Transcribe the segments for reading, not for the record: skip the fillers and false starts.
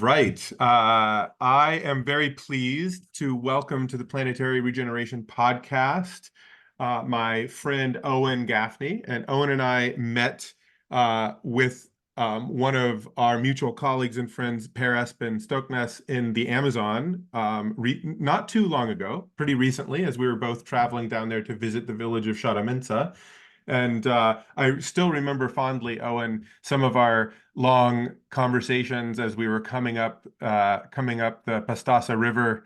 Right. I am very pleased to welcome to the Planetary Regeneration Podcast my friend Owen Gaffney. And Owen and I met with one of our mutual colleagues and friends, Per Espen Stoknes, in the Amazon not too long ago, pretty recently, as we were both traveling down there to visit the village of Sharaminsa. And I still remember fondly, Owen, some of our long conversations as we were coming up the Pastasa River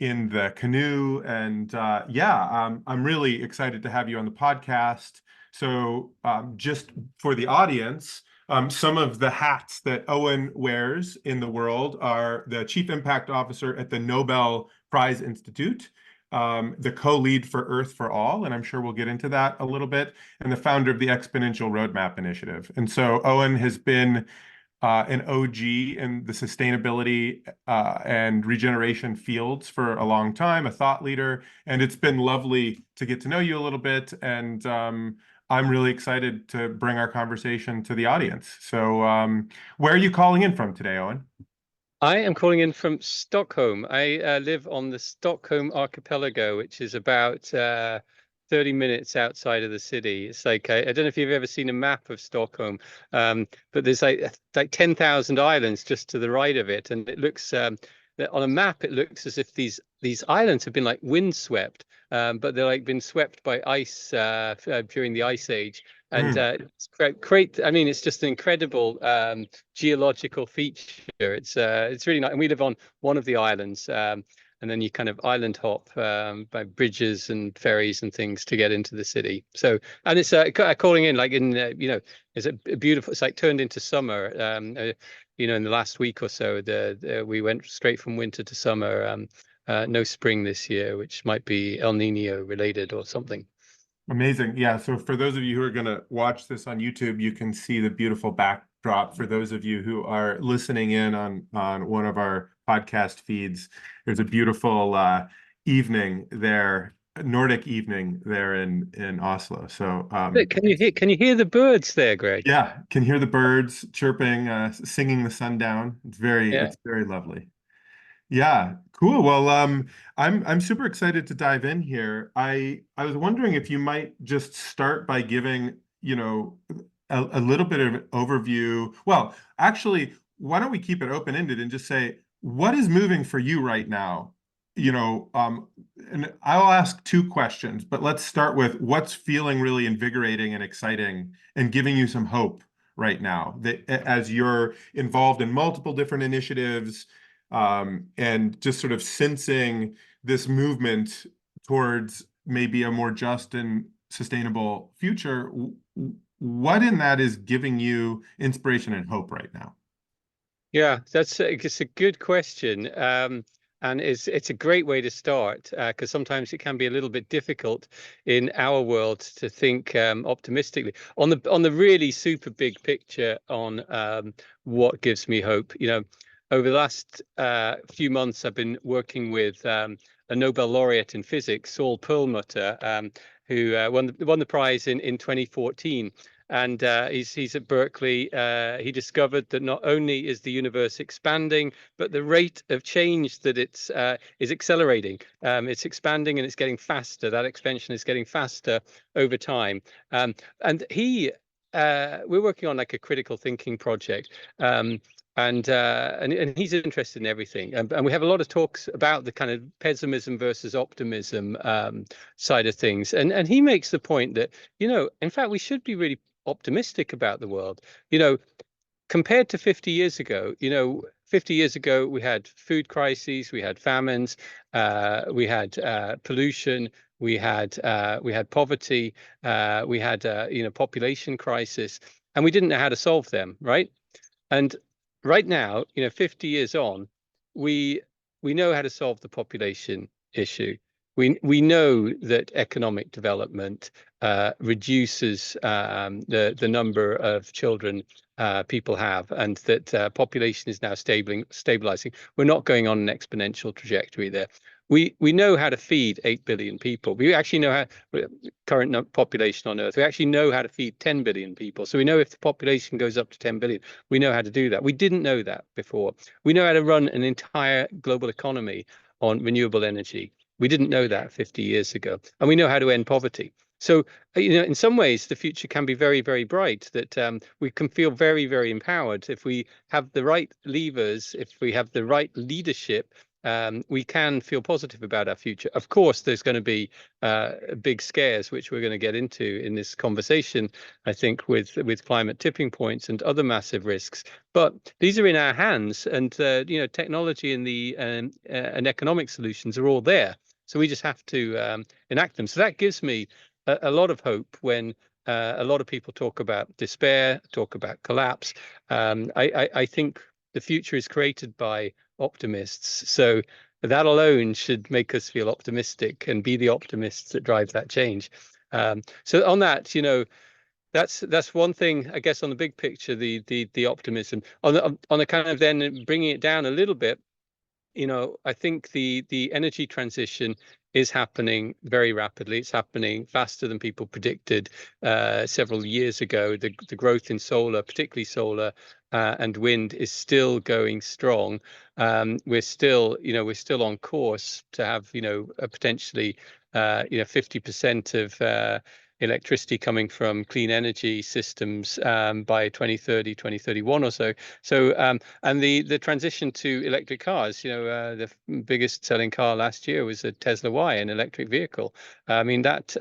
in the canoe. And I'm really excited to have you on the podcast. So just for the audience, some of the hats that Owen wears in the world are the Chief Impact Officer at the Nobel Prize Institute, the co-lead for Earth for All, and I'm sure we'll get into that a little bit, and the founder of the Exponential Roadmap Initiative. And so Owen has been an OG in the sustainability and regeneration fields for a long time, a thought leader, and it's been lovely to get to know you a little bit. And I'm really excited to bring our conversation to the audience. So where are you calling in from today, Owen? I am calling in from Stockholm. I live on the Stockholm archipelago, which is about 30 minutes outside of the city. It's like, I don't know if you've ever seen a map of Stockholm, but there's like 10,000 islands just to the right of it. And it looks, on a map, it looks as if these islands have been like windswept, but they're like been swept by ice during the Ice Age. And it's great. I mean, it's just an incredible geological feature. It's really nice. And we live on one of the islands, and then you kind of island hop by bridges and ferries and things to get into the city. So, and it's calling in like in it's a beautiful. It's like turned into summer. In the last week or so, we went straight from winter to summer. No spring this year, which might be El Nino related or something. Amazing. Yeah. So for those of you who are going to watch this on YouTube, you can see the beautiful backdrop. For those of you who are listening in on one of our podcast feeds, there's a beautiful evening there, Nordic evening there in Oslo. So can you hear the birds there, Greg? Yeah, can hear the birds chirping, singing the sundown. It's very lovely. Yeah, cool. Well, I'm super excited to dive in here. I was wondering if you might just start by giving, a little bit of an overview. Well, actually, why don't we keep it open-ended and just say, what is moving for you right now? And I'll ask two questions, but let's start with what's feeling really invigorating and exciting and giving you some hope right now that as you're involved in multiple different initiatives, and just sort of sensing this movement towards maybe a more just and sustainable future. What in that is giving you inspiration and hope right now? Yeah, it's a good question. And it's a great way to start, because sometimes it can be a little bit difficult in our world to think optimistically on the really super big picture on what gives me hope. Over the last few months, I've been working with a Nobel laureate in physics, Saul Perlmutter, who won the prize in 2014. And he's at Berkeley. He discovered that not only is the universe expanding, but the rate of change that it's is accelerating. It's expanding and it's getting faster. That expansion is getting faster over time. And we're working on like a critical thinking project. And he's interested in everything, and we have a lot of talks about the kind of pessimism versus optimism side of things. And he makes the point that in fact we should be really optimistic about the world. Compared to 50 years ago, 50 years ago we had food crises, we had famines, we had pollution, we had poverty, we had population crisis, and we didn't know how to solve them, right? And right now, 50 years on, we know how to solve the population issue. We know that economic development reduces the number of children people have, and that population is now stabilizing. We're not going on an exponential trajectory there. we know how to feed 8 billion people. We actually know how current population on Earth. We actually know how to feed 10 billion people. So we know if the population goes up to 10 billion, we know how to do that. We didn't know that before. We know how to run an entire global economy on renewable energy. We didn't know that 50 years ago. And we know how to end poverty. So, in some ways, the future can be very, very bright, that we can feel very, very empowered if we have the right levers, if we have the right leadership. We can feel positive about our future. Of course, there's going to be big scares, which we're going to get into in this conversation, I think, with climate tipping points and other massive risks. But these are in our hands, and technology and and economic solutions are all there. So we just have to enact them. So that gives me a lot of hope when a lot of people talk about despair, talk about collapse. I think the future is created by optimists. So that alone should make us feel optimistic and be the optimists that drive that change. So on that, that's one thing, I guess, on the big picture, the optimism. On the kind of then bringing it down a little bit, I think the energy transition is happening very rapidly. It's happening faster than people predicted several years ago. The growth in solar, particularly solar and wind, is still going strong. We're still on course to have a potentially 50% of electricity coming from clean energy systems by 2030, 2031 or so. So and the transition to electric cars, the biggest selling car last year was a Tesla Y, an electric vehicle. I mean, that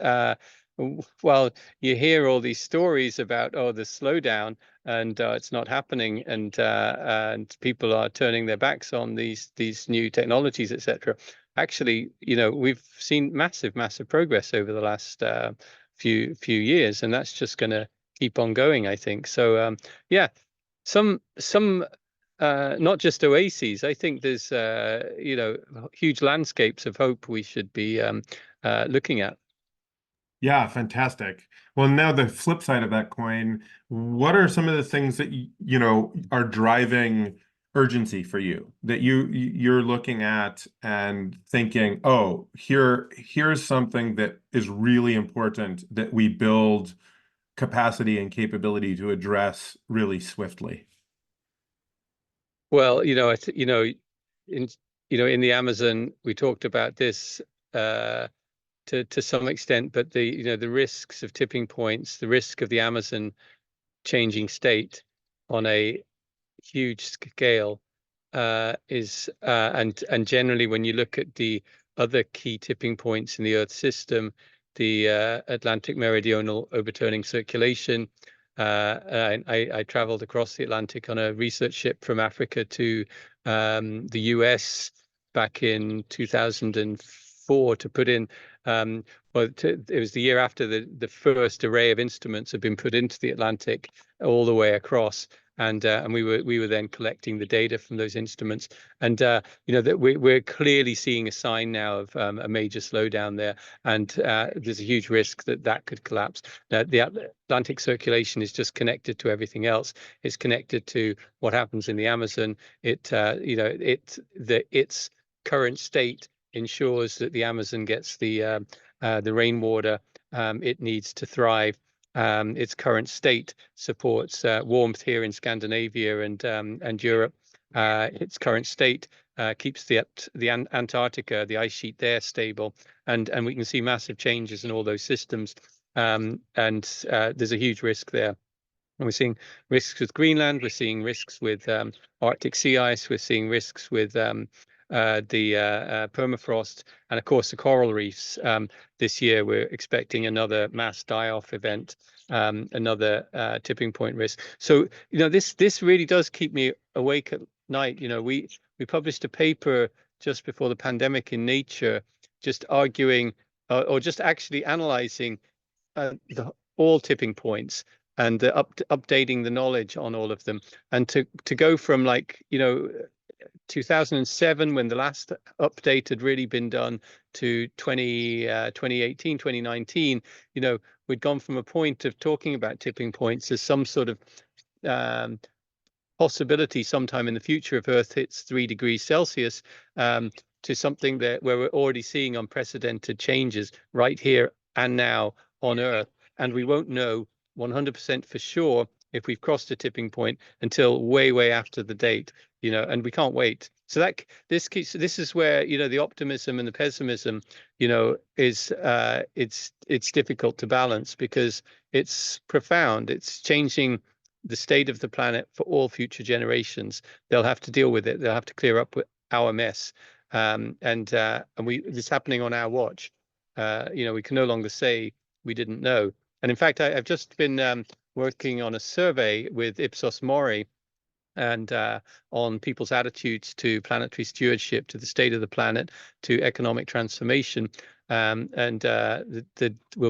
well, you hear all these stories about the slowdown, and it's not happening, and people are turning their backs on these new technologies, etc. Actually, we've seen massive progress over the last few years, and that's just going to keep on going, I think. So yeah, some not just oases. I think there's huge landscapes of hope we should be looking at. Yeah, fantastic. Well, now the flip side of that coin, what are some of the things that are driving urgency for you, that you're looking at and thinking, oh, here's something that is really important that we build capacity and capability to address really swiftly? Well, in the Amazon, we talked about this to some extent, but the risks of tipping points, the risk of the Amazon changing state on a huge scale is and generally, when you look at the other key tipping points in the Earth system, the Atlantic meridional overturning circulation. I traveled across the Atlantic on a research ship from Africa to the US back in 2004 to put in. It was the year after the first array of instruments had been put into the Atlantic all the way across. And we were then collecting the data from those instruments, and that we're clearly seeing a sign now of a major slowdown there, and there's a huge risk that could collapse. The Atlantic circulation is just connected to everything else. It's connected to what happens in the Amazon. Its current state ensures that the Amazon gets the rainwater it needs to thrive. Its current state supports warmth here in Scandinavia and Europe. Its current state keeps the Antarctica, the ice sheet there, stable, and we can see massive changes in all those systems. And there's a huge risk there. And we're seeing risks with Greenland. We're seeing risks with Arctic sea ice. We're seeing risks with the permafrost, and of course the coral reefs. This year we're expecting another mass die-off event, another tipping point risk. So this really does keep me awake at night. We published a paper just before the pandemic in Nature, just arguing or just actually analyzing all tipping points and updating the knowledge on all of them, and to go from 2007, when the last update had really been done, to 2018, 2019, we'd gone from a point of talking about tipping points as some sort of possibility sometime in the future if Earth hits 3 degrees Celsius, to something where we're already seeing unprecedented changes right here and now on Earth, and we won't know 100% for sure if we've crossed a tipping point until way after the date, and we can't wait. So this is where, the optimism and the pessimism, is it's difficult to balance, because it's profound. It's changing the state of the planet for all future generations. They'll have to deal with it. They'll have to clear up with our mess. And it's happening on our watch. We can no longer say we didn't know. And in fact, I've just been working on a survey with Ipsos Mori, and on people's attitudes to planetary stewardship, to the state of the planet, to economic transformation. We'll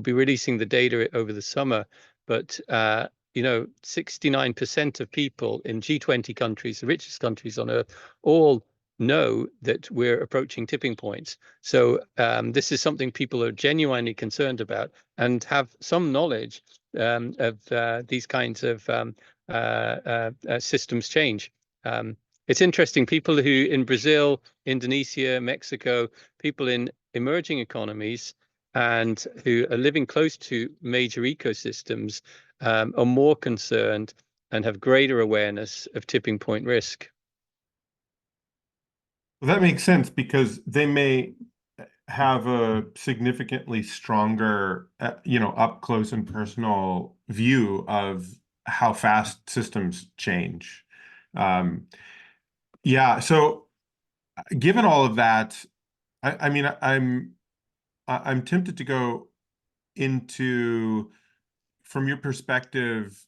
be releasing the data over the summer, but 69% of people in G20 countries, the richest countries on Earth, all know that we're approaching tipping points. So this is something people are genuinely concerned about, and have some knowledge of these kinds of systems change. It's interesting, people who in Brazil, Indonesia, Mexico, people in emerging economies and who are living close to major ecosystems are more concerned and have greater awareness of tipping point risk. Well, that makes sense, because they may have a significantly stronger, up close and personal view of how fast systems change. Yeah. So given all of that, I mean, I'm tempted to go into, from your perspective,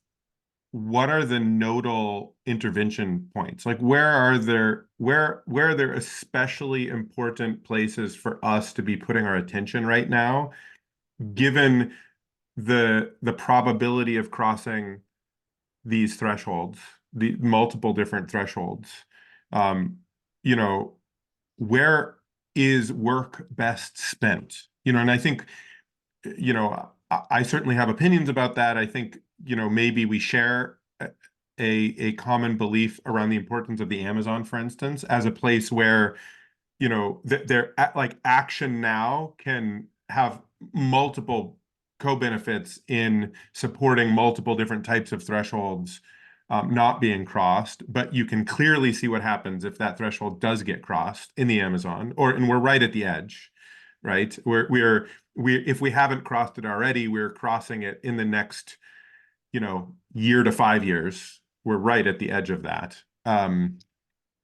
what are the nodal intervention points? Like, where are there especially important places for us to be putting our attention right now, given the probability of crossing these thresholds, the multiple different thresholds? Where is work best spent? And I think, I certainly have opinions about that. I think, maybe we share a common belief around the importance of the Amazon, for instance, as a place where, like, action now can have multiple co-benefits in supporting multiple different types of thresholds not being crossed. But you can clearly see what happens if that threshold does get crossed in the Amazon, and we're right at the edge, right? If we haven't crossed it already, we're crossing it in the next, year to 5 years. We're right at the edge of that.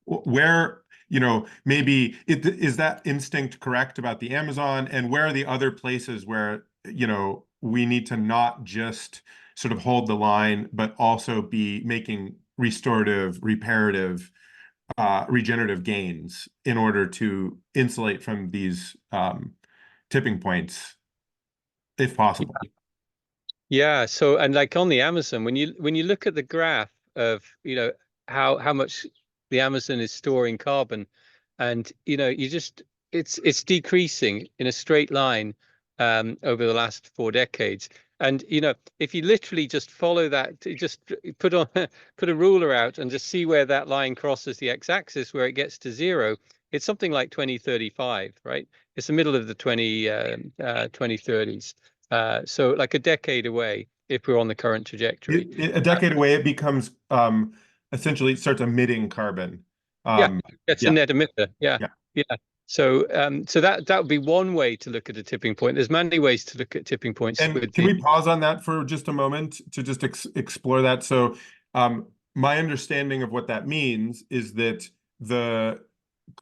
Where, maybe is that instinct correct about the Amazon, and where are the other places where, we need to not just sort of hold the line, but also be making restorative, reparative, regenerative gains in order to insulate from these tipping points, if possible? Yeah. So, and like on the Amazon, when you look at the graph of, how much the Amazon is storing carbon, and it's decreasing in a straight line over the last 4 decades. And if you literally just follow that, you just put a ruler out and just see where that line crosses the x-axis, where it gets to zero, it's something like 2035, right? It's the middle of the 2030s. So like a decade away, if we're on the current trajectory. A decade away, it becomes essentially, it starts emitting carbon. Yeah, it's a Yeah. net emitter. Yeah, Yeah. yeah. So that would be one way to look at a tipping point. There's many ways to look at tipping points. And can we pause on that for just a moment to just explore that? So my understanding of what that means is that the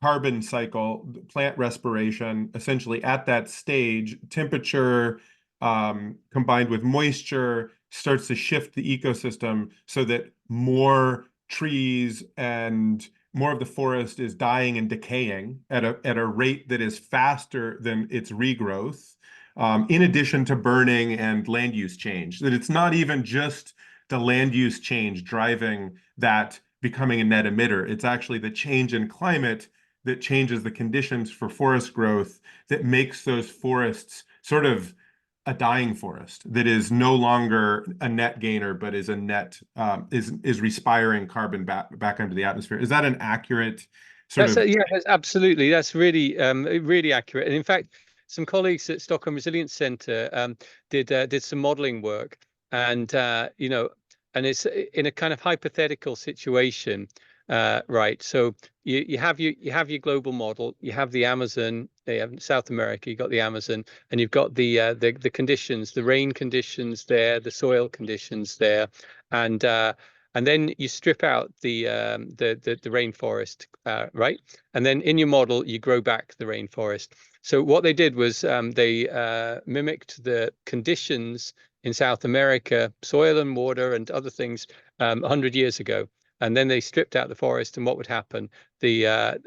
carbon cycle, plant respiration, essentially at that stage, temperature combined with moisture starts to shift the ecosystem so that more trees and more of the forest is dying and decaying at a rate that is faster than its regrowth, in addition to burning and land use change. That it's not even just the land use change driving that becoming a net emitter. It's actually the change in climate that changes the conditions for forest growth that makes those forests sort of a dying forest that is no longer a net gainer, but is a net is respiring carbon back into the atmosphere. Is that an accurate sort of. Yeah, that's absolutely. That's really accurate. And in fact, some colleagues at Stockholm Resilience Centre did some modelling work, and and it's in a kind of hypothetical situation, right? So you have your global model, you have the Amazon, you have South America, you got the Amazon, and you've got the conditions, the rain conditions there, the soil conditions there, and then you strip out the rainforest, right? And then in your model, you grow back the rainforest. So what they did was they mimicked the conditions in South America, soil and water and other things 100 years ago. And then they stripped out the forest, and what would happen? A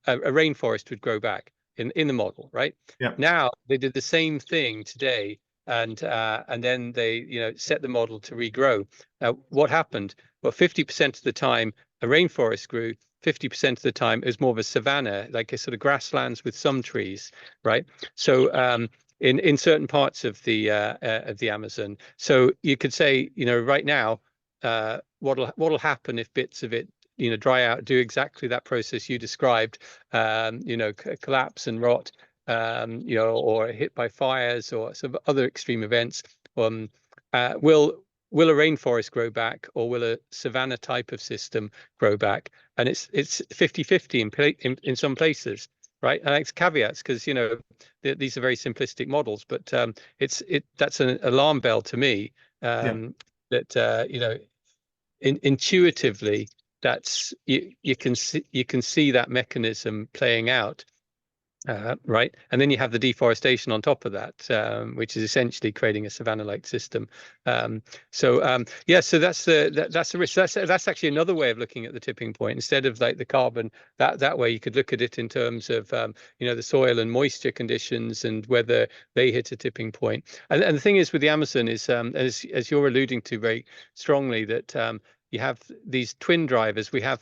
rainforest would grow back in the model, right? Yeah. Now they did the same thing today, and then they set the model to regrow. What happened? Well, 50% of the time a rainforest grew. 50% of the time it was more of a savanna, like a sort of grasslands with some trees, right? So in certain parts of the Amazon. So you could say, right now, what'll happen if bits of it dry out, do exactly that process you described, collapse and rot, or hit by fires or some other extreme events. Will a rainforest grow back, or will a savanna type of system grow back? And it's 50-50 in some places, right? And it's caveats, because these are very simplistic models, but that's an alarm bell to me, that intuitively, that's you can see that mechanism playing out. Right, and then you have the deforestation on top of that, which is essentially creating a savanna-like system. So that's the risk. That's actually another way of looking at the tipping point. Instead of like the carbon, that way you could look at it in terms of the soil and moisture conditions and whether they hit a tipping point. And the thing is with the Amazon is, as you're alluding to very strongly, that you have these twin drivers. We have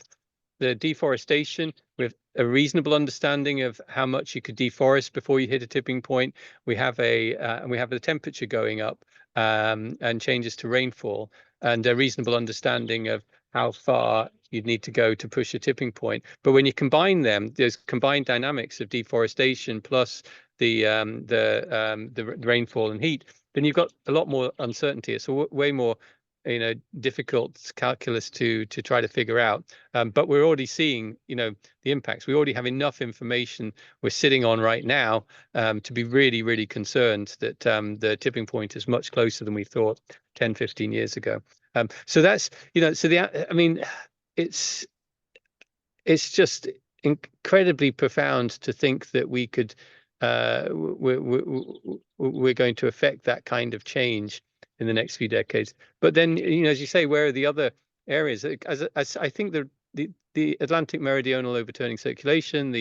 the deforestation with a reasonable understanding of how much you could deforest before you hit a tipping point. We have the temperature going up, and changes to rainfall, and a reasonable understanding of how far you'd need to go to push a tipping point. But when you combine them, there's combined dynamics of deforestation plus the rainfall and heat, then you've got a lot more uncertainty. It's way more difficult calculus to try to figure out, but we're already seeing the impacts. We already have enough information we're sitting on right now to be really, really concerned that the tipping point is much closer than we thought 10-15 years ago. So that's it's just incredibly profound to think that we could we're going to affect that kind of change in the next few decades. But then, as you say, where are the other areas? As I think the Atlantic meridional overturning circulation,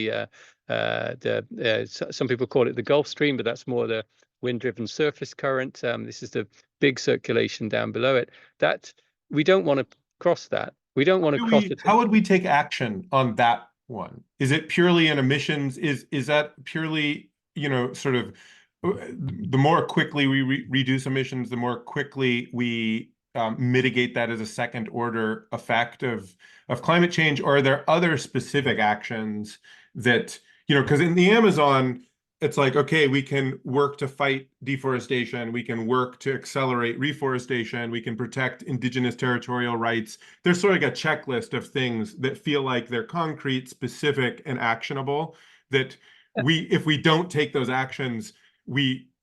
some people call it the Gulf Stream, but that's more the wind-driven surface current. This is the big circulation down below it. That we don't want to cross that. We don't want to cross it. How would we take action on that one? Is it purely an emissions? Is that purely, sort of, the more quickly we reduce emissions, the more quickly we mitigate that as a second order effect of climate change? Or are there other specific actions that, because in the Amazon, it's like, okay, we can work to fight deforestation, we can work to accelerate reforestation, we can protect indigenous territorial rights. There's sort of like a checklist of things that feel like they're concrete, specific, and actionable, that if we don't take those actions,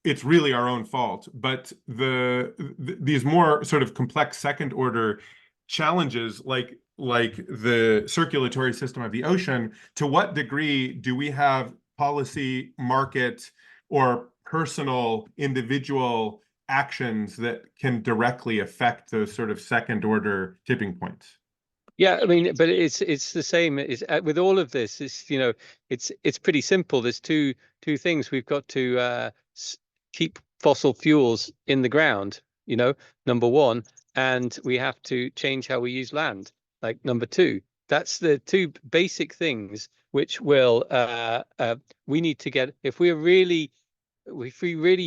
it's really our own fault. But these more sort of complex second order challenges, like the circulatory system of the ocean, to what degree do we have policy, market, or personal individual actions that can directly affect those sort of second order tipping points? Yeah, I mean, but it's the same. With all of this, it's pretty simple. There's two things. We've got to keep fossil fuels in the ground, number one, and we have to change how we use land, like number two. That's the two basic things which will we need to get if we really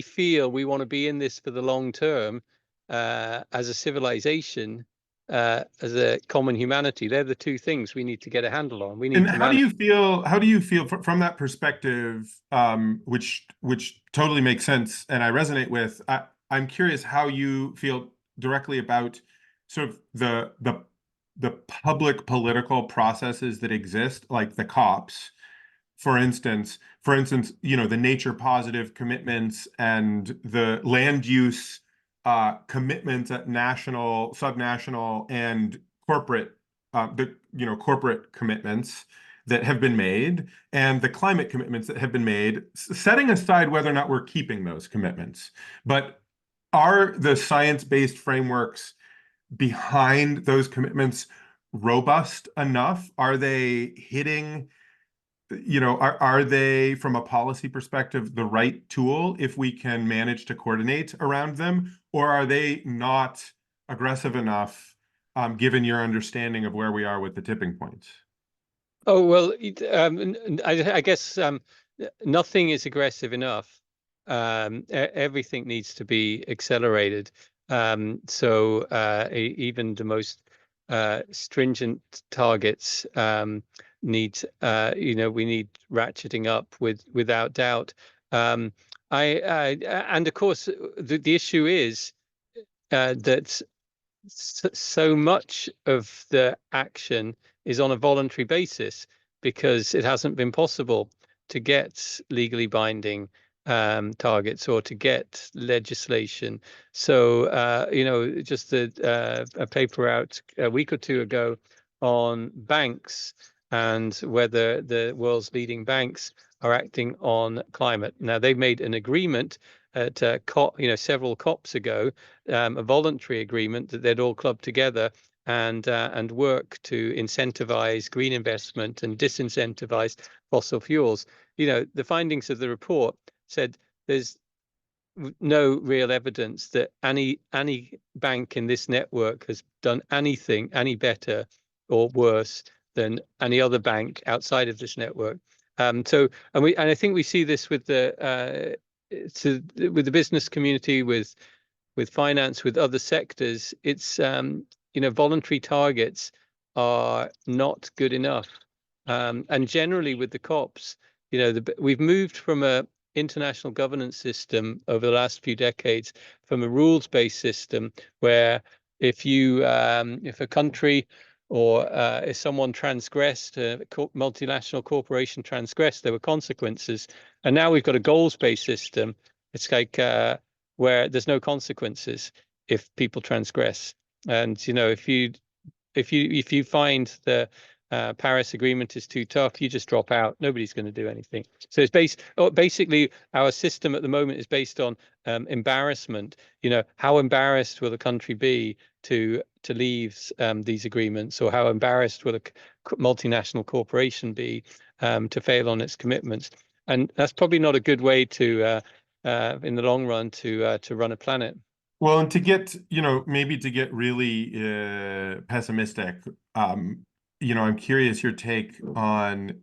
feel we want to be in this for the long term as a civilization. as a common humanity. They're the two things we need to get a handle on. We need And to how do manage. you feel? How do you feel from that perspective, which totally makes sense, and I resonate with. I'm curious how you feel directly about sort of the public political processes that exist, like the COPs, for instance, the nature positive commitments and the land use commitments at national, subnational, and corporate, corporate commitments that have been made, and the climate commitments that have been made, setting aside whether or not we're keeping those commitments. But are the science-based frameworks behind those commitments robust enough? Are they hitting, are they, from a policy perspective, the right tool if we can manage to coordinate around them? Or are they not aggressive enough, given your understanding of where we are with the tipping points? Oh, well, I guess nothing is aggressive enough. Everything needs to be accelerated. Even the most stringent targets need, we need ratcheting up without doubt. And of course, the issue is that so much of the action is on a voluntary basis because it hasn't been possible to get legally binding targets or to get legislation. So, just a paper out a week or two ago on banks and whether the world's leading banks are acting on climate. Now, they've made an agreement at several COPs ago, a voluntary agreement that they'd all club together and work to incentivize green investment and disincentivize fossil fuels. The findings of the report said there's no real evidence that any bank in this network has done anything any better or worse than any other bank outside of this network. And I think we see this with the business community, with finance, with other sectors. It's voluntary targets are not good enough. And generally with the COPs, we've moved from a international governance system over the last few decades, from a rules-based system where if a country or if someone transgressed, a multinational corporation transgressed, there were consequences. And now we've got a goals-based system. It's like where there's no consequences if people transgress. And if you find the Paris Agreement is too tough, you just drop out. Nobody's going to do anything. So it's basically our system at the moment is based on embarrassment. How embarrassed will a country be to leave these agreements, or how embarrassed will a multinational corporation be to fail on its commitments? And that's probably not a good way to, in the long run, to run a planet. Well, and maybe to get really pessimistic, I'm curious your take on,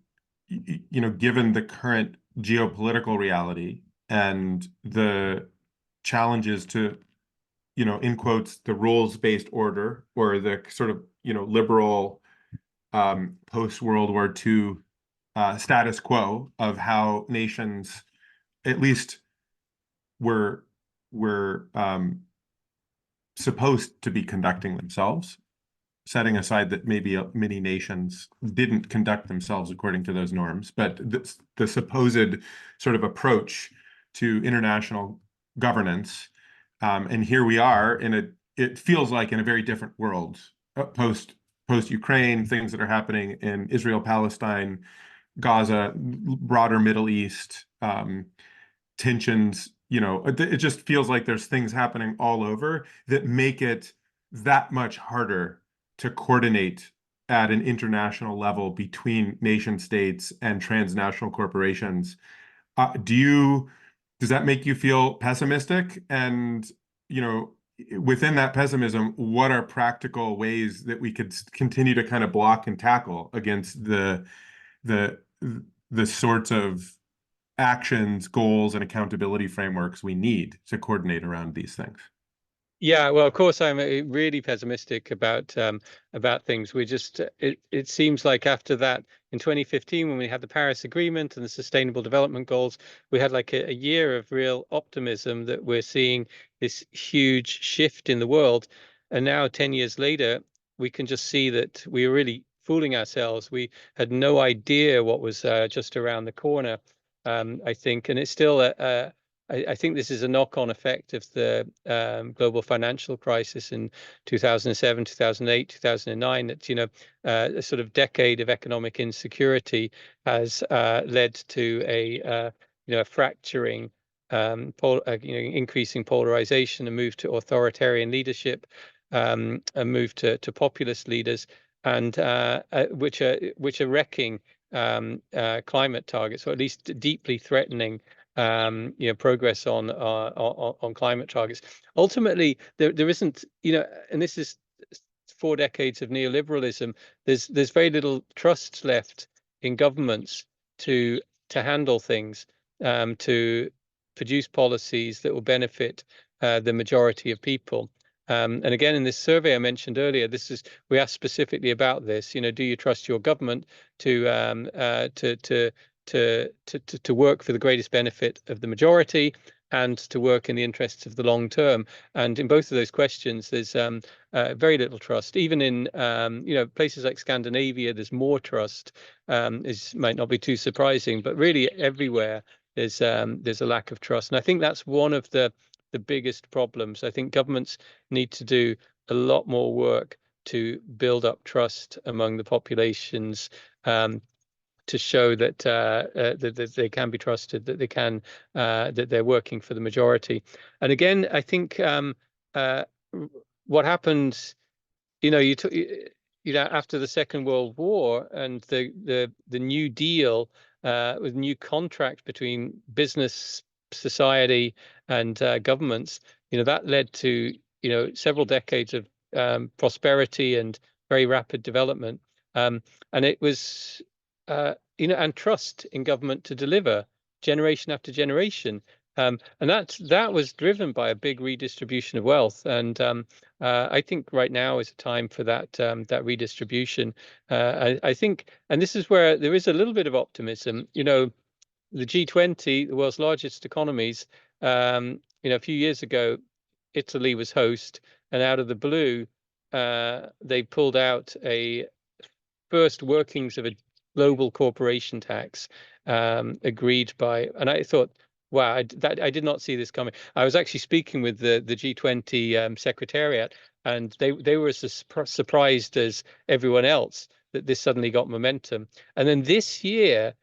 given the current geopolitical reality and the challenges to, in quotes, the rules-based order, or the sort of, liberal post-World War II status quo of how nations, at least, were supposed to be conducting themselves, setting aside that maybe many nations didn't conduct themselves according to those norms, but the supposed sort of approach to international governance. And here we are it feels like in a very different world, post Ukraine, things that are happening in Israel, Palestine, Gaza, broader Middle East, tensions. It just feels like there's things happening all over that make it that much harder to coordinate at an international level between nation states and transnational corporations. Does that make you feel pessimistic? And, within that pessimism, what are practical ways that we could continue to kind of block and tackle against the sorts of actions, goals, and accountability frameworks we need to coordinate around these things? Yeah, well, of course, I'm really pessimistic about things. It seems like after that in 2015, when we had the Paris Agreement and the Sustainable Development Goals, we had like a year of real optimism that we're seeing this huge shift in the world. And now, 10 years later, we can just see that we were really fooling ourselves. We had no idea what was just around the corner, I think, and it's still I think this is a knock-on effect of the global financial crisis in 2007, 2008, 2009. That a sort of decade of economic insecurity has led to a fracturing, increasing polarization, a move to authoritarian leadership, a move to populist leaders, and which are wrecking climate targets, or at least deeply threatening progress on climate targets. Ultimately, there isn't, and this is 4 decades of neoliberalism. There's very little trust left in governments to handle things, to produce policies that will benefit the majority of people. And again, in this survey I mentioned earlier, we asked specifically about this. Do you trust your government to work for the greatest benefit of the majority and to work in the interests of the long term? And in both of those questions, there's very little trust. Even in places like Scandinavia, there's more trust. Might not be too surprising, but really everywhere there's a lack of trust. And I think that's one of the biggest problems. I think governments need to do a lot more work to build up trust among the populations, to show that that they can be trusted, that that they're working for the majority. And again, I think what happened, after the Second World War and the New Deal, with new contract between business, society, and governments, that led to several decades of prosperity and very rapid development, and it was and trust in government to deliver generation after generation. And that was driven by a big redistribution of wealth. And I think right now is a time for that redistribution. I think, and this is where there is a little bit of optimism. The G20, the world's largest economies, a few years ago, Italy was host, and out of the blue, they pulled out a first workings of a global corporation tax, agreed by, and I thought, wow, I did not see this coming. I was actually speaking with the G20 secretariat, and they were as surprised as everyone else that this suddenly got momentum. And then this year,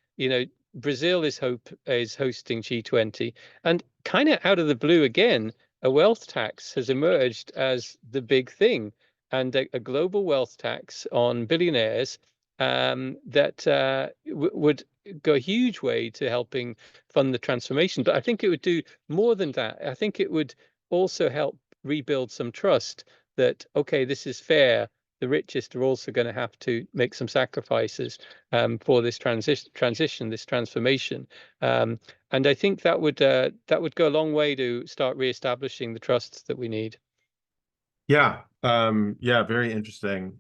Brazil is hosting G20, and kind of out of the blue again, a wealth tax has emerged as the big thing, and a global wealth tax on billionaires, that would go a huge way to helping fund the transformation. But I think it would do more than that. I think it would also help rebuild some trust that, okay, this is fair. The richest are also going to have to make some sacrifices for this transition, this transformation. And I think that would go a long way to start reestablishing the trust that we need. Yeah, yeah, very interesting.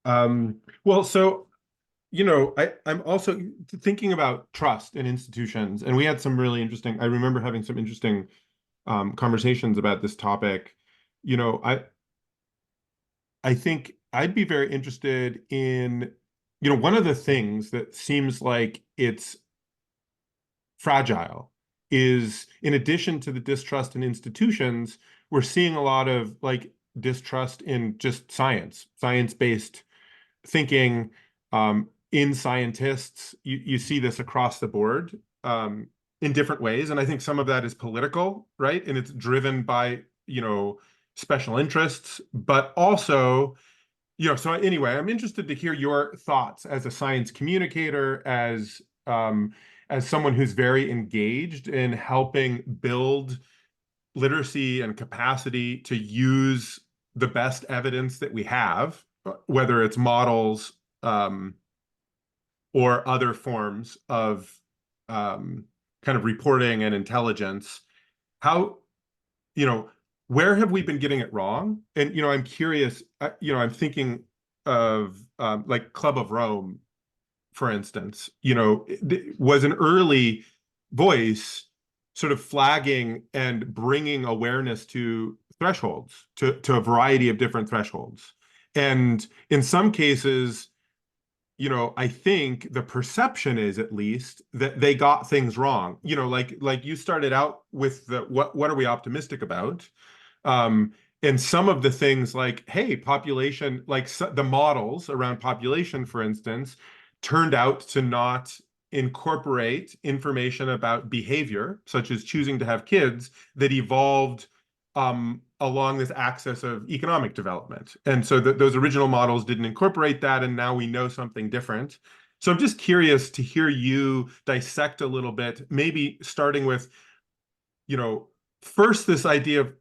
Well, so I'm also thinking about trust in institutions, and we had some really interesting. I remember having some interesting conversations about this topic. I think I'd be very interested in, one of the things that seems like it's fragile is, in addition to the distrust in institutions, we're seeing a lot of like distrust in just science-based thinking, in scientists. You see this across the board, in different ways. And I think some of that is political, right? And it's driven by, special interests, but also, so anyway, I'm interested to hear your thoughts as a science communicator, as someone who's very engaged in helping build literacy and capacity to use the best evidence that we have, whether it's models, or other forms of kind of reporting and intelligence. How, where have we been getting it wrong? And, I'm curious, I'm thinking of like Club of Rome, for instance, was an early voice sort of flagging and bringing awareness to thresholds, to a variety of different thresholds. And in some cases, I think the perception is at least that they got things wrong. Like you started out with the what are we optimistic about? And some of the things like, hey, population, like the models around population, for instance, turned out to not incorporate information about behavior, such as choosing to have kids, that evolved along this axis of economic development. And so those original models didn't incorporate that, and now we know something different. So I'm just curious to hear you dissect a little bit, maybe starting with, first this idea of,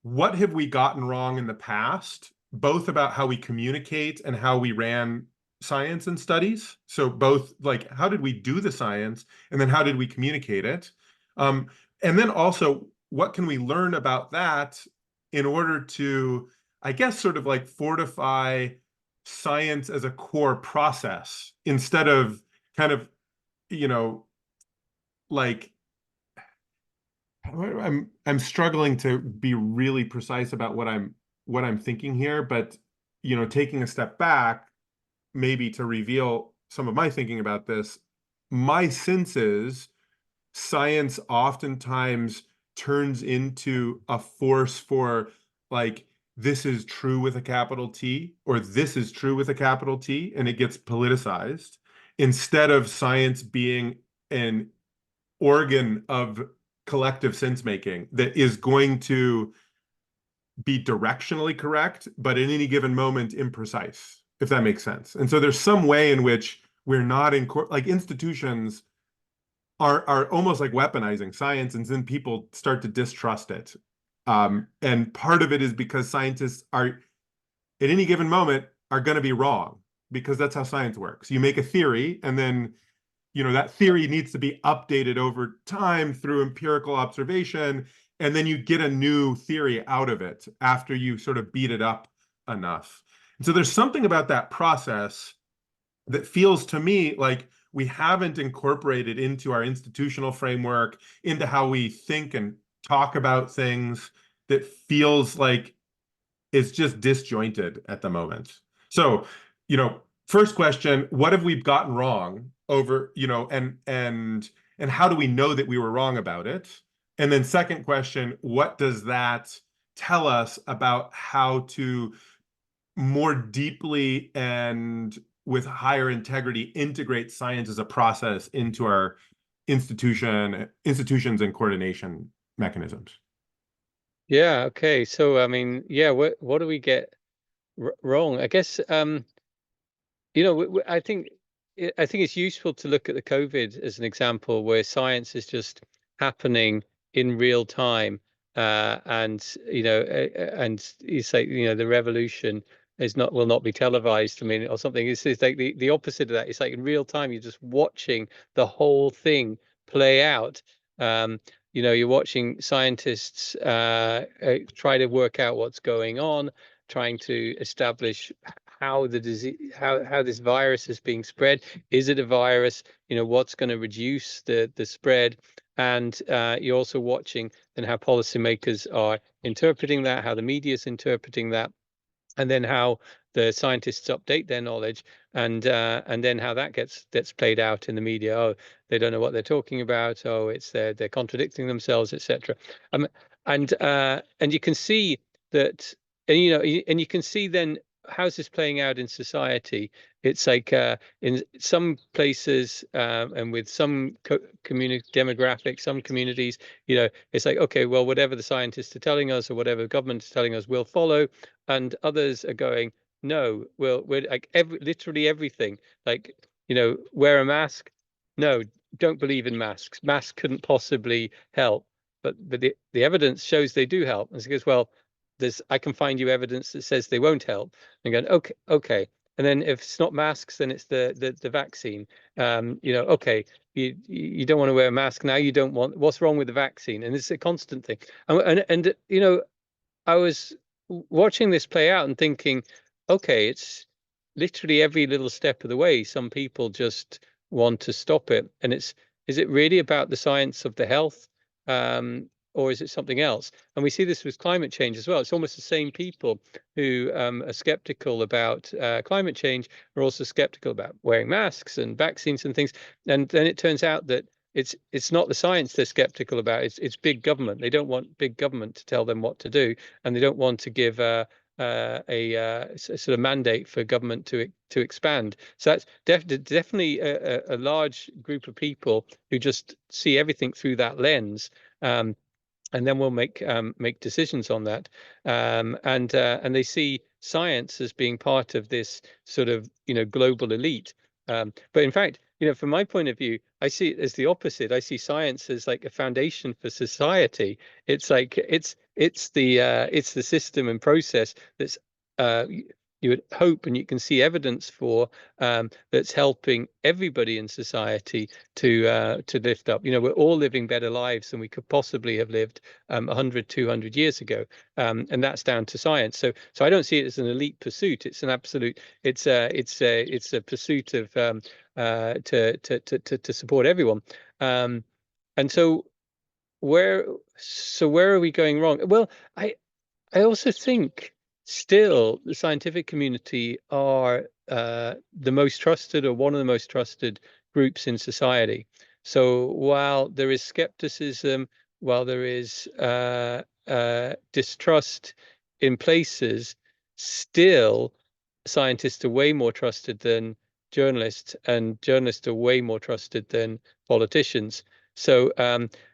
what have we gotten wrong in the past, both about how we communicate and how we ran science and studies. So both like, how did we do the science, and then how did we communicate it? And then also, what can we learn about that in order to, I guess, sort of like fortify science as a core process instead of kind of, like I'm struggling to be really precise about what I'm thinking here, but taking a step back, maybe to reveal some of my thinking about this, my sense is science oftentimes turns into a force for like, this is true with a capital T, or this is true with a capital T, and it gets politicized, instead of science being an organ of collective sense making that is going to be directionally correct, but in any given moment imprecise, if that makes sense. And so there's some way in which we're not in like institutions are almost like weaponizing science, and then people start to distrust it. And part of it is because scientists are at any given moment are going to be wrong, because that's how science works. You make a theory, and then that theory needs to be updated over time through empirical observation, and then you get a new theory out of it after you sort of beat it up enough. And so there's something about that process that feels to me like we haven't incorporated into our institutional framework, into how we think and talk about things, that feels like it's just disjointed at the moment. So, first question, what have we gotten wrong over, and how do we know that we were wrong about it? And then second question, what does that tell us about how to more deeply and with higher integrity integrate science as a process into our institutions and coordination mechanisms? Yeah. Okay. So, I mean, yeah, what do we get wrong? I guess, I think it's useful to look at the COVID as an example where science is just happening in real time, and and you say the revolution will not be televised. I mean, or something. It's like the opposite of that. It's like in real time, you're just watching the whole thing play out. You're watching scientists try to work out what's going on, trying to establish how the disease, how this virus is being spread. Is it a virus? What's going to reduce the spread? And you're also watching then how policymakers are interpreting that, how the media is interpreting that, and then how the scientists update their knowledge, and then how that gets played out in the media. Oh, they don't know what they're talking about. Oh, it's they're contradicting themselves, etc. And you can see that, and you can see then how's this playing out in society. It's like in some places, and with some community demographics, some communities, it's like, okay, well, whatever the scientists are telling us or whatever the government is telling us, we'll follow. And others are going, no, we're like literally everything, like, wear a mask. No, don't believe in masks. Masks couldn't possibly help, but the evidence shows they do help. And so he goes, well, I can find you evidence that says they won't help. And going, okay. And then if it's not masks, then it's the vaccine. Okay, you don't want to wear a mask now. You don't want. What's wrong with the vaccine? And it's a constant thing. And I was watching this play out and thinking, okay, it's literally every little step of the way. Some people just want to stop it, and is it really about the science of the health, or is it something else? And we see this with climate change as well. It's almost the same people who are skeptical about climate change are also skeptical about wearing masks and vaccines and things. And then it turns out that it's not the science they're skeptical about. It's big government. They don't want big government to tell them what to do, and they don't want to give a sort of mandate for government to expand. So that's definitely a large group of people who just see everything through that lens. And then we'll make decisions on that, and they see science as being part of this sort of global elite. But in fact, from my point of view, I see it as the opposite. I see science as like a foundation for society. It's like it's the system and process that's you would hope and you can see evidence for, that's helping everybody in society to lift up. We're all living better lives than we could possibly have lived 100, 200 years ago, and that's down to science. So I don't see it as an elite pursuit. It's an absolute. It's a pursuit of to support everyone. And where where are we going wrong? Well, I also think still the scientific community are the most trusted, or one of the most trusted groups in society. So while there is skepticism, while there is distrust in places, still scientists are way more trusted than journalists, and journalists are way more trusted than politicians. So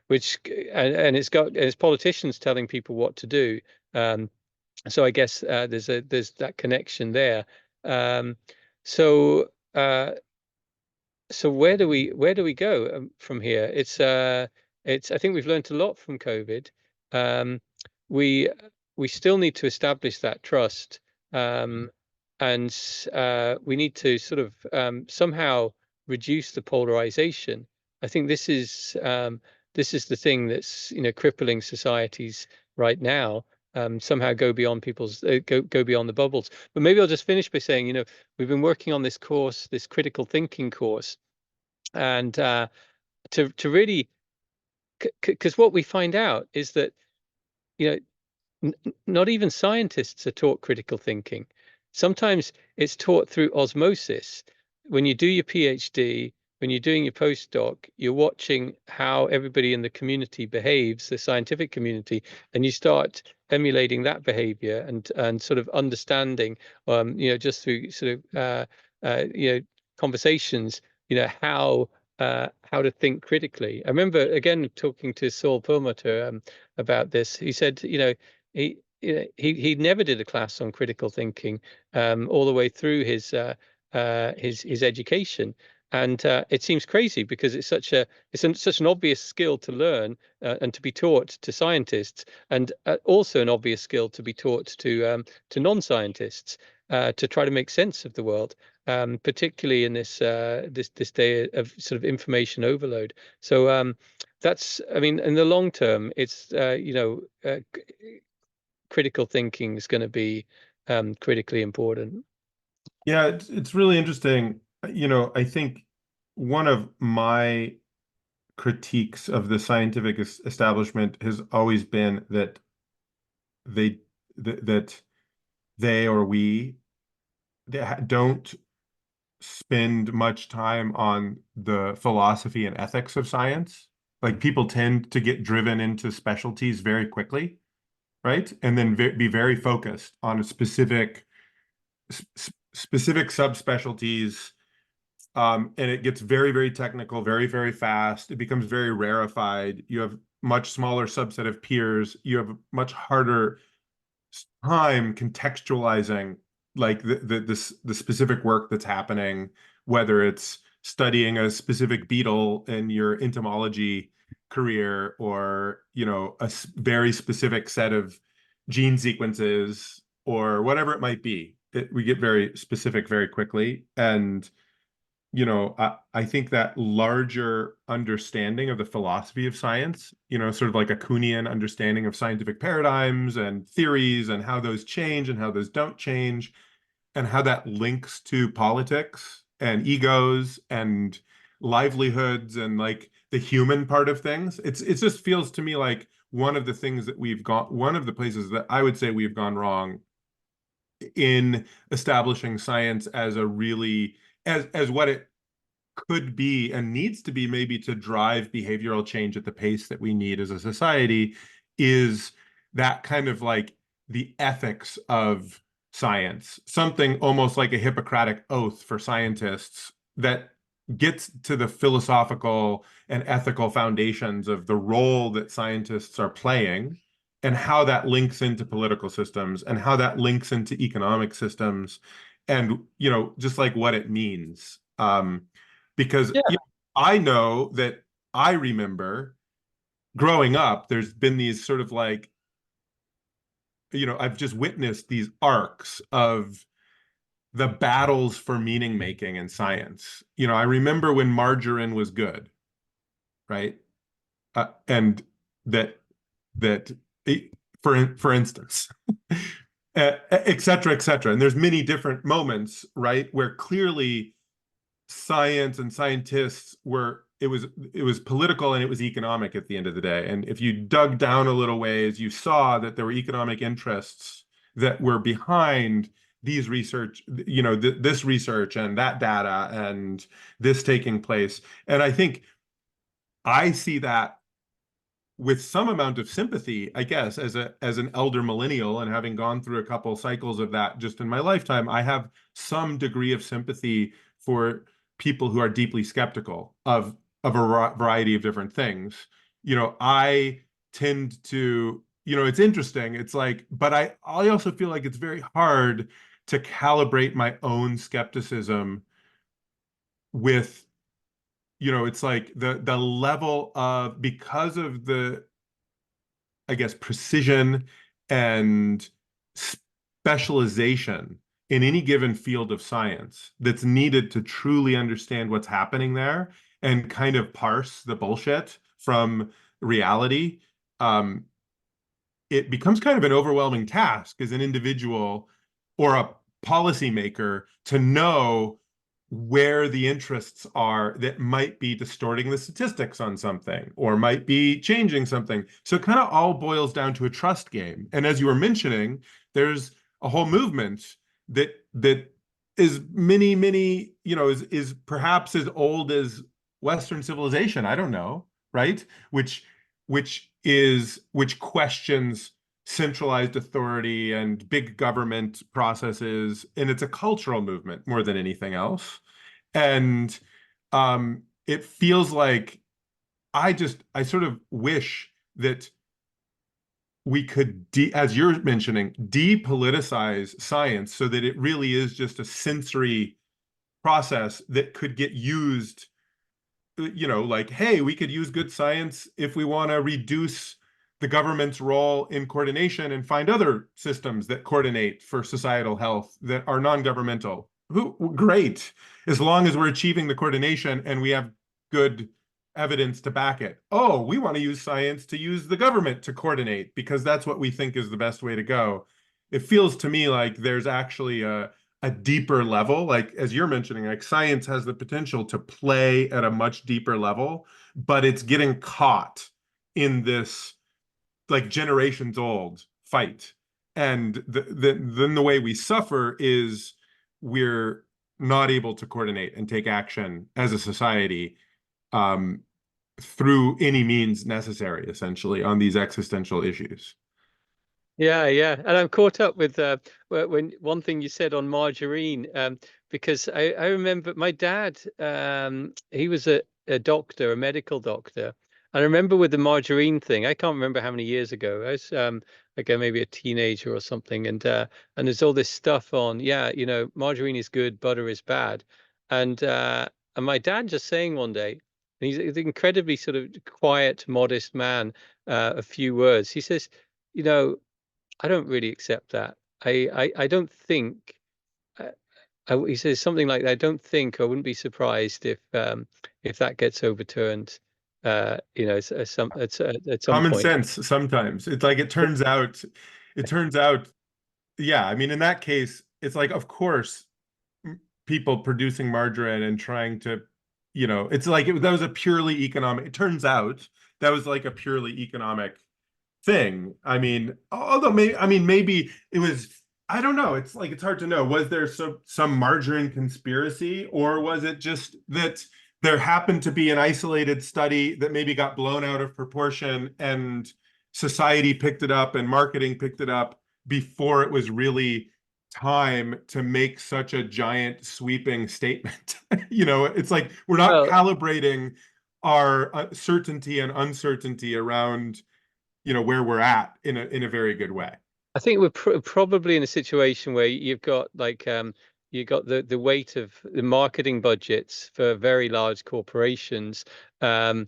which and it's politicians telling people what to do. So I guess there's that connection there. Um, so so where do we go from here? It's I think we've learned a lot from COVID. Um, we we still need to establish that trust, and we need to sort of somehow reduce the polarization. I think this is the thing that's crippling societies right now. Somehow go beyond people's go beyond the bubbles. But maybe I'll just finish by saying, we've been working on this course, this critical thinking course, and to really, because what we find out is that you not even scientists are taught critical thinking. Sometimes it's taught through osmosis. When you do your PhD, when you're doing your postdoc, you're watching how everybody in the community behaves, the scientific community, and you start emulating that behavior and sort of understanding, just through sort of conversations, how to think critically. I remember again talking to Saul Perlmutter about this. He said, he never did a class on critical thinking all the way through his education, and it seems crazy because it's such an obvious skill to learn and to be taught to scientists, and also an obvious skill to be taught to non-scientists to try to make sense of the world, particularly in this day of sort of information overload. So that's, I mean, in the long term, it's critical thinking is going to be critically important. Yeah, it's really interesting. I think one of my critiques of the scientific establishment has always been that they that they or we don't spend much time on the philosophy and ethics of science. Like people tend to get driven into specialties very quickly, right? And then be very focused on a specific subspecialties, and it gets very, very technical, very, very fast. It becomes very rarefied. You have much smaller subset of peers. You have a much harder time contextualizing like the specific work that's happening, whether it's studying a specific beetle in your entomology career, or a very specific set of gene sequences, or whatever it might be. We get very specific very quickly, and I think that larger understanding of the philosophy of science, sort of like a Kuhnian understanding of scientific paradigms and theories and how those change and how those don't change, and how that links to politics and egos and livelihoods and like the human part of things. It just feels to me like one of the things that one of the places that I would say we've gone wrong in establishing science as a really as what it could be and needs to be, maybe to drive behavioral change at the pace that we need as a society, is that kind of like the ethics of science, something almost like a Hippocratic oath for scientists that gets to the philosophical and ethical foundations of the role that scientists are playing and how that links into political systems and how that links into economic systems, and just like what it means. Because I know that I remember growing up, there's been these sort of like, I've just witnessed these arcs of the battles for meaning making in science. I remember when margarine was good, right? And that that for instance, et cetera, et cetera. And there's many different moments, right, where clearly science and scientists were it was political and it was economic at the end of the day. And if you dug down a little ways, you saw that there were economic interests that were behind these research, this research and that data and this taking place. And I think I see that with some amount of sympathy, I guess, as an elder millennial, and having gone through a couple cycles of that just in my lifetime, I have some degree of sympathy for people who are deeply skeptical of a variety of different things. I tend to, it's interesting. It's like, but I also feel like it's very hard to calibrate my own skepticism with, it's like the level of, because of the, I guess, precision and specialization in any given field of science that's needed to truly understand what's happening there and kind of parse the bullshit from reality. It becomes kind of an overwhelming task as an individual or a policymaker to know where the interests are that might be distorting the statistics on something or might be changing something. So it kind of all boils down to a trust game. And as you were mentioning, there's a whole movement that is many, is perhaps as old as Western civilization. I don't know, right? Which questions centralized authority and big government processes, and it's a cultural movement more than anything else. And it feels like I sort of wish that we could, as you're mentioning, depoliticize science so that it really is just a sensory process that could get used, like, hey, we could use good science if we want to reduce the government's role in coordination and find other systems that coordinate for societal health that are non-governmental. Great, as long as we're achieving the coordination and we have good evidence to back it. Oh, we want to use science to use the government to coordinate because that's what we think is the best way to go. It feels to me like there's actually a deeper level, like as you're mentioning, like science has the potential to play at a much deeper level, but it's getting caught in this like generations old fight. And then the way we suffer is we're not able to coordinate and take action as a society through any means necessary, essentially, on these existential issues. Yeah. And I'm caught up with when one thing you said on margarine, because I remember my dad, he was a doctor, a medical doctor. And I remember with the margarine thing, I can't remember how many years ago. I was like maybe a teenager or something, and there's all this stuff on, margarine is good, butter is bad. And my dad just saying one day, and he's an incredibly sort of quiet, modest man, a few words. He says, you know, I don't really accept that. I don't think. he says something like, I don't think, I wouldn't be surprised if that gets overturned, at some Common point. sense sometimes. It's like it turns out, yeah, I mean, in that case, it's like, of course, people producing margarine and trying to, it's like that was a purely economic, it turns out that was like a purely economic thing. I mean, although maybe it was, I don't know. It's like it's hard to know. Was there some margarine conspiracy, or was it just that there happened to be an isolated study that maybe got blown out of proportion and society picked it up and marketing picked it up before it was really time to make such a giant sweeping statement? It's like we're not Well, calibrating our certainty and uncertainty around where we're at in a very good way. I think we're probably in a situation where you've got you've got the weight of the marketing budgets for very large corporations, are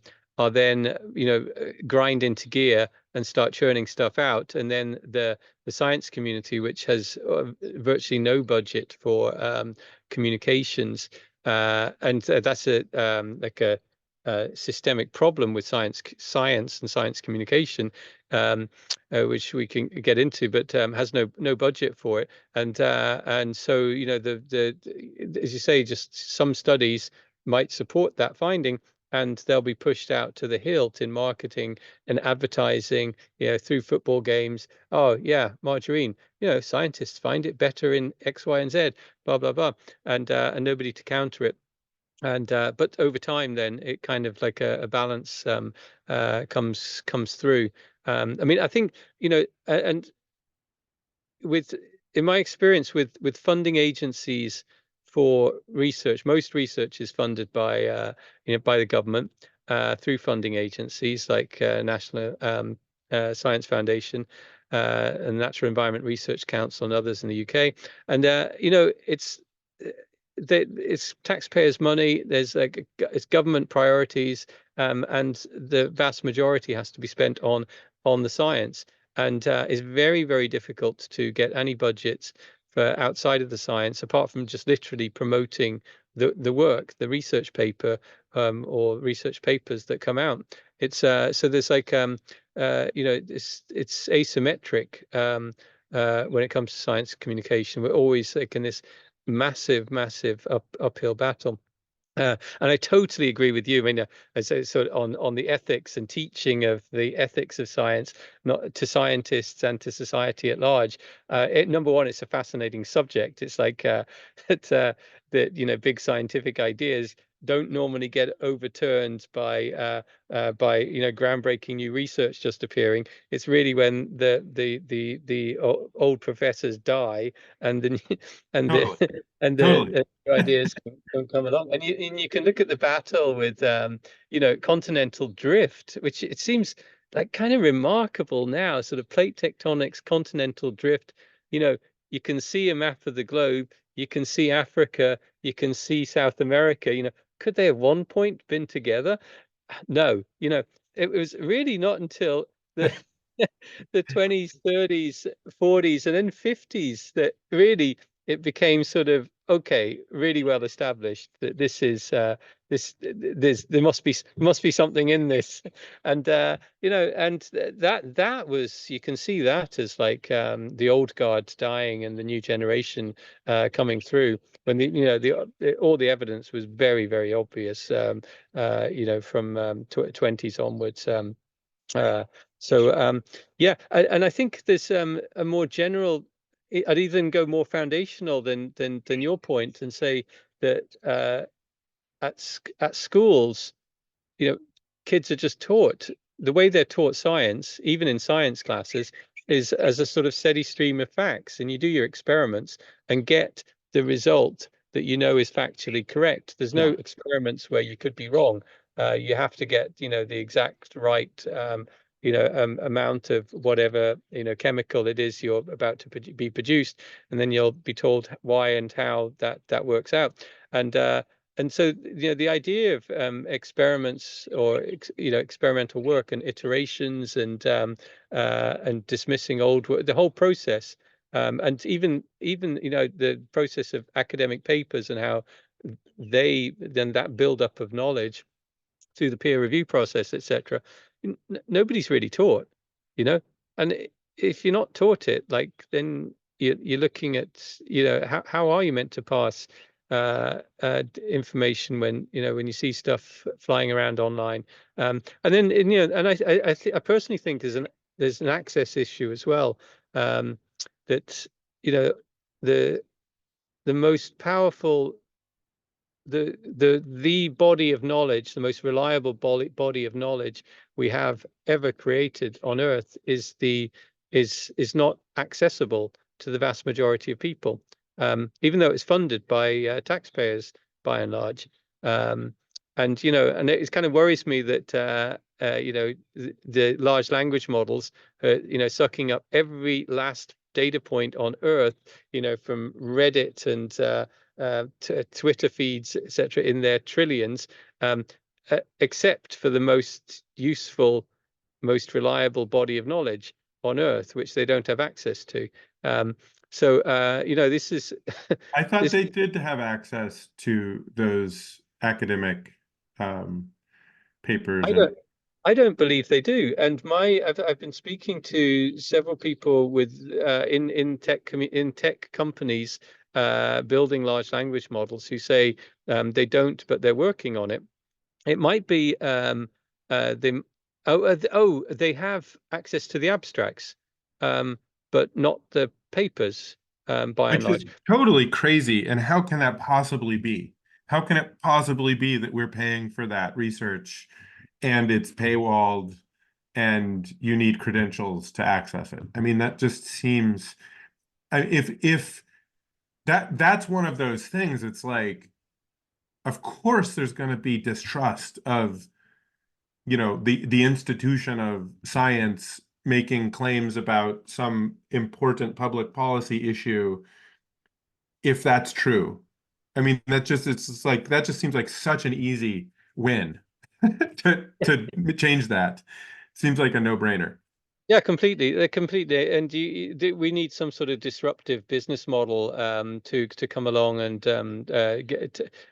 then grind into gear and start churning stuff out, and then the science community, which has virtually no budget for communications, and that's like a systemic problem with science and science communication, which we can get into, but has no budget for it. And so the as you say, just some studies might support that finding, and they'll be pushed out to the hilt in marketing and advertising, through football games. Oh yeah, margarine. Scientists find it better in X, Y, and Z. Blah blah blah, and nobody to counter it. And but over time, then it kind of like a balance comes through. I mean, I think and with in my experience with funding agencies for research, most research is funded by by the government through funding agencies like National Science Foundation and Natural Environment Research Council and others in the UK. And it's taxpayers' money. There's it's government priorities, and the vast majority has to be spent on the science. And it's very, very difficult to get any budgets for outside of the science, apart from just literally promoting the work, the research paper, or research papers that come out. It's so there's like it's asymmetric when it comes to science communication. We're always like in this massive uphill battle. And I totally agree with you. I mean, I say sort of on the ethics and teaching of the ethics of science, not to scientists and to society at large. Number one, it's a fascinating subject. It's like that big scientific ideas don't normally get overturned by groundbreaking new research just appearing. It's really when the old professors die and the and Totally, the and totally. the ideas can come along. And you can look at the battle with continental drift, which it seems like kind of remarkable now, sort of plate tectonics, continental drift. You can see a map of the globe, you can see Africa, you can see South America. Could they at one point been together? No, it was really not until the the 20s, 30s, 40s, and then 50s that really it became sort of okay, really well established that this is there must be something in this. And that was, you can see that as like the old guard dying and the new generation coming through, when all the evidence was very, very obvious, from 20s onwards. Yeah, and I think there's a more general. I'd even go more foundational than your point and say that at schools, you know, kids are just taught the way they're taught science, even in science classes, is as a sort of steady stream of facts, and you do your experiments and get the result that is factually correct. There's no Yeah. experiments where you could be wrong. You have to get the exact right amount of whatever chemical it is you're about to be produced, and then you'll be told why and how that works out. And so the idea of experiments or experimental work and iterations and dismissing old work, the whole process And even the process of academic papers and how then that build up of knowledge through the peer review process, etc. Nobody's really taught, and if you're not taught it, like, then you're looking at, how are you meant to pass information when you see stuff flying around online, and then and I personally think there's an access issue as well, that the most powerful, the body of knowledge, the most reliable body of knowledge we have ever created on Earth is not accessible to the vast majority of people, even though it's funded by taxpayers by and large. And it kind of worries me that the large language models are sucking up every last data point on Earth, from Reddit and Twitter feeds, etc., in their trillions, except for the most useful, most reliable body of knowledge on Earth, which they don't have access to. So this is. I thought they did have access to those academic papers. I don't believe they do. And I've been speaking to several people with in tech companies building large language models who say they don't, but they're working on it. It might be they have access to the abstracts, but not the papers, by and Which large. is totally crazy. And how can that possibly be? How can it possibly be that we're paying for that research and it's paywalled and you need credentials to access it? I mean, that just seems, if that's one of those things, it's like, of course there's going to be distrust of, the institution of science making claims about some important public policy issue, if that's true. I mean, it's just like, that just seems like such an easy win to change that. Seems like a no-brainer. Yeah, completely, and we need some sort of disruptive business model to come along and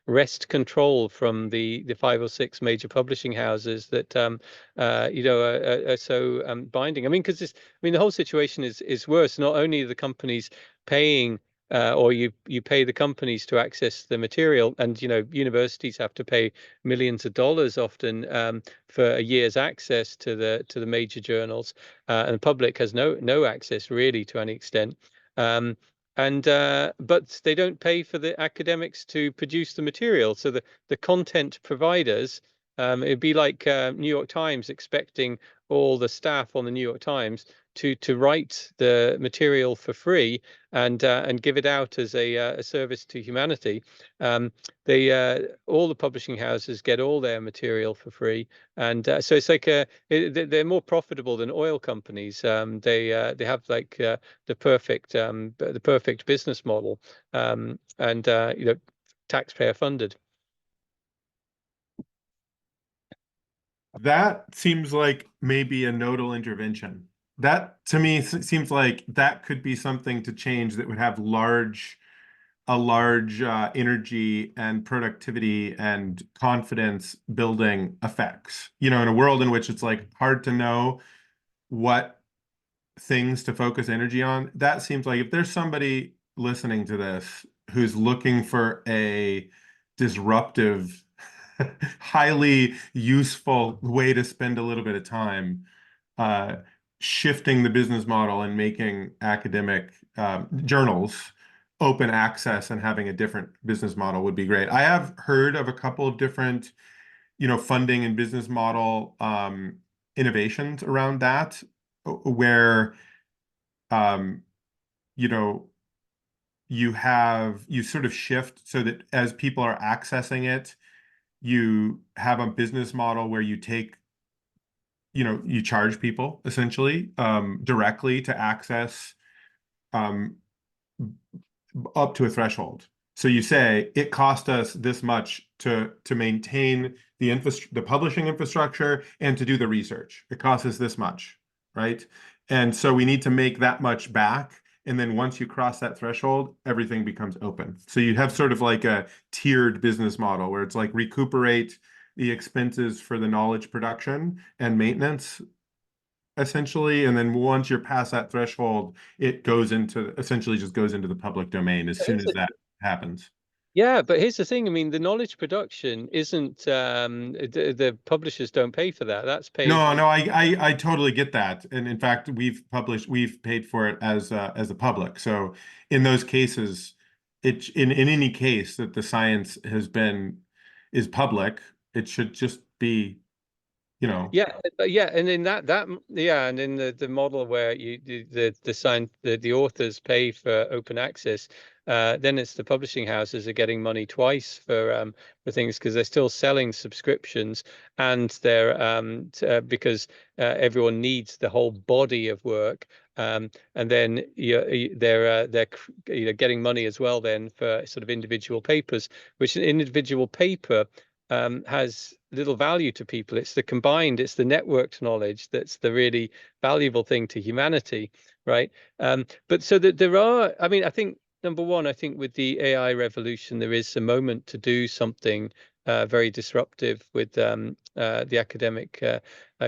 wrest control from the 5 or 6 major publishing houses that are so binding. I mean, because the whole situation is worse. Not only are the companies paying, or you pay the companies to access the material, and universities have to pay millions of dollars often for a year's access to the major journals, and the public has no access really to any extent. But they don't pay for the academics to produce the material. So the content providers, it'd be like New York Times expecting all the staff on the New York Times to write the material for free and give it out as a service to humanity. All the publishing houses get all their material for free, and so it's like they're more profitable than oil companies. They have like the perfect business model, and taxpayer funded. That seems like maybe a nodal intervention. That to me seems like that could be something to change that would have a large energy and productivity and confidence building effects. In a world in which it's like hard to know what things to focus energy on, that seems like if there's somebody listening to this who's looking for a disruptive, highly useful way to spend a little bit of time shifting the business model and making academic journals open access and having a different business model would be great. I have heard of a couple of different, funding and business model innovations around that, where you sort of shift so that as people are accessing it, you have a business model where you charge people essentially directly to access up to a threshold. So you say it cost us this much to maintain the publishing infrastructure and to do the research. It costs us this much, right? And so we need to make that much back. And then once you cross that threshold, everything becomes open. So you have sort of like a tiered business model where it's like recuperate the expenses for the knowledge production and maintenance essentially. And then once you're past that threshold, it goes into essentially just goes into the public domain as soon as that happens. Yeah, but here's the thing. I mean, the knowledge production isn't the publishers don't pay for that. That's paid. No, I totally get that. And in fact, we've paid for it as a public. So in those cases, in any case that the science is public, it should just be, you know. Yeah, yeah, and in yeah, and in the model where the authors pay for open access, then it's the publishing houses are getting money twice for things because they're still selling subscriptions, and they're because everyone needs the whole body of work, and then they're getting money as well then for sort of individual papers, which an individual paper has little value to people. It's the networked knowledge that's the really valuable thing to humanity, right? But so that there are, I mean, I think number one, I think with the AI revolution, there is a moment to do something very disruptive with the academic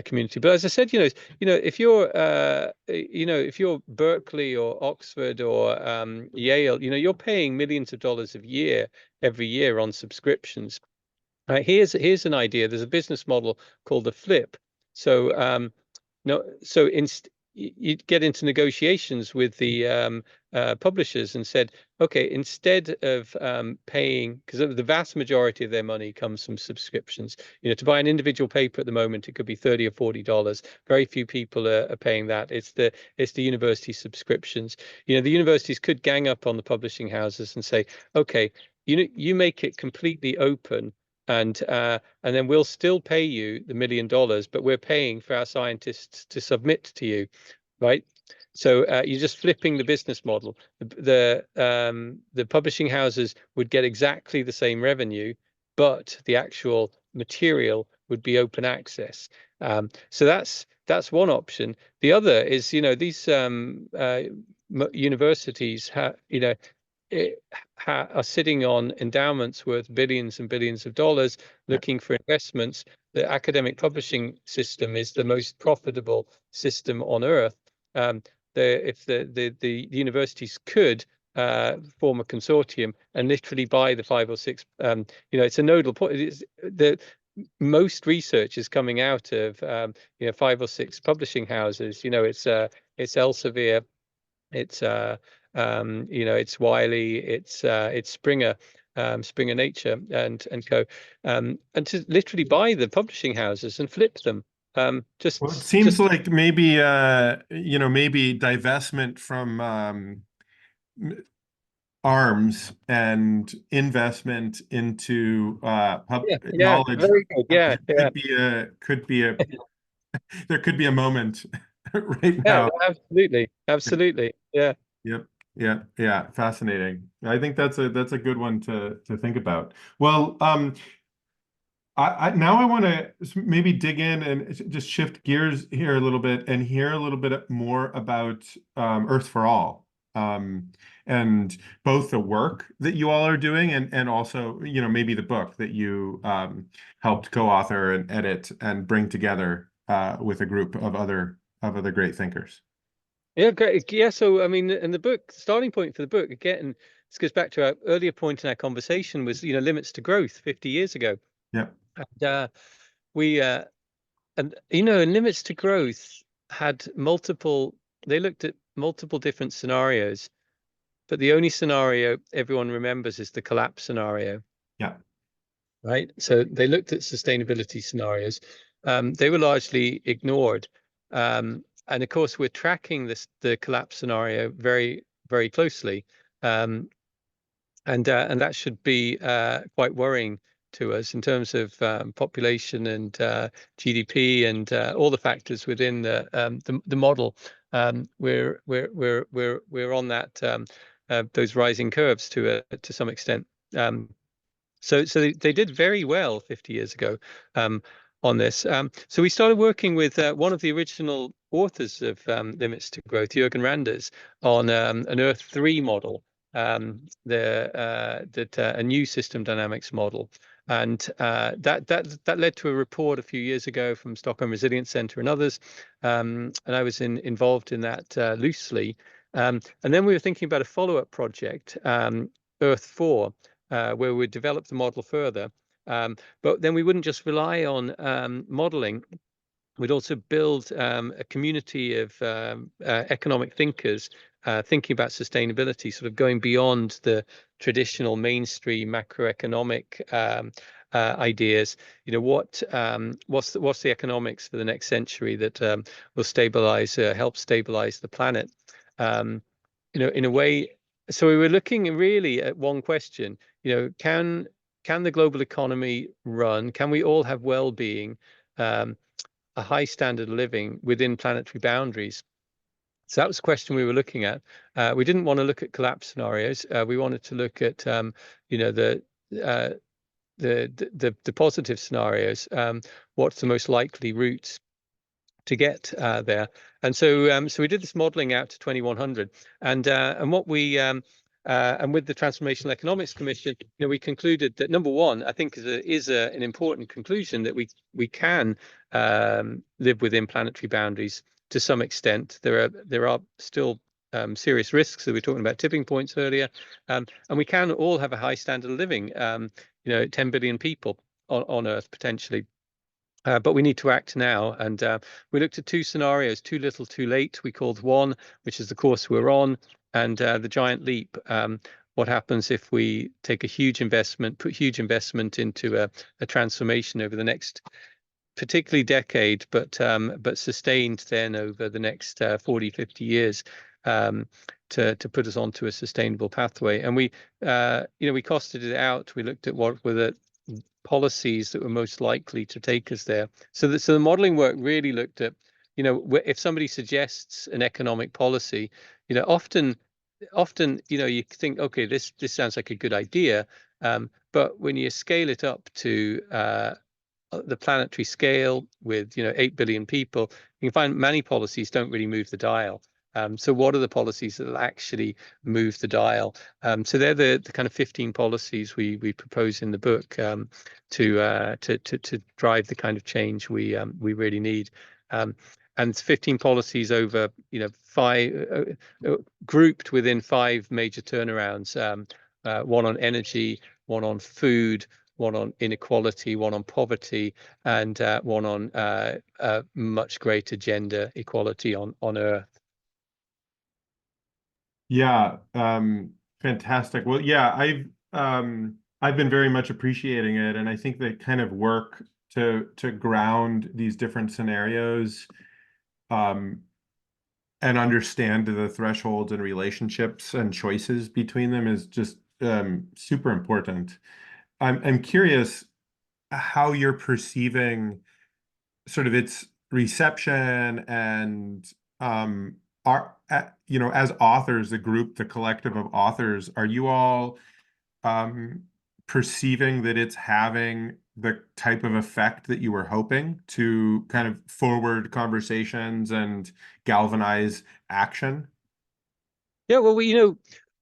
community. But as I said, if you're Berkeley or Oxford or Yale, you're paying millions of dollars every year on subscriptions. Here's an idea. There's a business model called the flip. So no, so you get into negotiations with the publishers and said, okay, instead of paying, because the vast majority of their money comes from subscriptions. To buy an individual paper at the moment, it could be $30 or $40. Very few people are paying that. It's the university subscriptions. The universities could gang up on the publishing houses and say, okay, you make it completely open. And then we'll still pay you the $1 million, but we're paying for our scientists to submit to you, right? So you're just flipping the business model. The publishing houses would get exactly the same revenue, but the actual material would be open access. So that's one option. The other is, these universities are sitting on endowments worth billions and billions of dollars looking for investments. The academic publishing system is the most profitable system on earth. If the universities could form a consortium and literally buy the 5 or 6, it's a nodal point. The most research is coming out of 5 or 6 publishing houses. It's Elsevier, it's it's Wiley, it's Springer, Springer Nature and Co. And to literally buy the publishing houses and flip them. Well, it seems like maybe maybe divestment from arms and investment into knowledge. Very good. Yeah, could be a there could be a moment right yeah, now. absolutely. Yeah. Yep. Yeah. Fascinating. I think that's a good one to think about. Well, now I want to maybe dig in and just shift gears here a little bit and hear a little bit more about Earth for All, and both the work that you all are doing and also maybe the book that you helped co-author and edit and bring together with a group of other great thinkers. Yeah, great. Yeah, so I mean, and the book starting point for the book again, this goes back to our earlier point in our conversation was limits to growth 50 years ago. Yeah. And we and limits to growth had they looked at multiple different scenarios, but the only scenario everyone remembers is the collapse scenario. Yeah. Right. So they looked at sustainability scenarios. They were largely ignored. And of course, we're tracking the collapse scenario very, very closely. And that should be quite worrying to us in terms of population and GDP and all the factors within the model. We're on that those rising curves to some extent. So they did very well 50 years ago on this. So we started working with one of the original authors of Limits to Growth, Jürgen Randers, on an Earth 3 model, a new system dynamics model. And that led to a report a few years ago from Stockholm Resilience Centre and others, and I was involved in that loosely. And then we were thinking about a follow-up project, Earth 4, where we'd develop the model further. But then we wouldn't just rely on modeling. We'd also build a community of economic thinkers thinking about sustainability, sort of going beyond the traditional mainstream macroeconomic ideas. You know, what's the economics for the next century that will help stabilize the planet? You know, in a way. So we were looking really at one question. You know, can the global economy run? Can we all have well-being? A high standard of living within planetary boundaries? So that was the question we were looking at. We didn't want to look at collapse scenarios. We wanted to look at, you know, the positive scenarios. What's the most likely routes to get there? And so we did this modeling out to 2100, and what we and with the Transformational Economics Commission, you know, we concluded that number one, I think is an important conclusion, that we can live within planetary boundaries to some extent. There are still serious risks. So we were talking about tipping points earlier, and we can all have a high standard of living. You know, 10 billion people on Earth potentially. But we need to act now, and we looked at two scenarios: too little, too late. We called one, which is the course we're on, and the giant leap. What happens if we take a huge investment, put huge investment into a transformation over the next, particularly decade, but sustained then over the next 40, 50 years, to put us onto a sustainable pathway? And we, you know, we costed it out. We looked at what were the policies that were most likely to take us there. So the modeling work really looked at, you know, if somebody suggests an economic policy, you know, often, you know, you think, okay, this sounds like a good idea, but when you scale it up to the planetary scale with, you know, 8 billion people, you can find many policies don't really move the dial. So what are the policies that will actually move the dial? So they're the kind of 15 policies we propose in the book to drive the kind of change we really need. And 15 policies over, you know, five grouped within 5 major turnarounds. One on energy, one on food, one on inequality, one on poverty, and one on much greater gender equality on Earth. Yeah, fantastic. Well, yeah, I've been very much appreciating it, and I think they kind of work to ground these different scenarios, and understand the thresholds and relationships and choices between them is just super important. I'm curious how you're perceiving sort of its reception, and you know, as authors, the group, the collective of authors, are you all perceiving that it's having the type of effect that you were hoping to kind of forward conversations and galvanize action? Yeah, well, you know,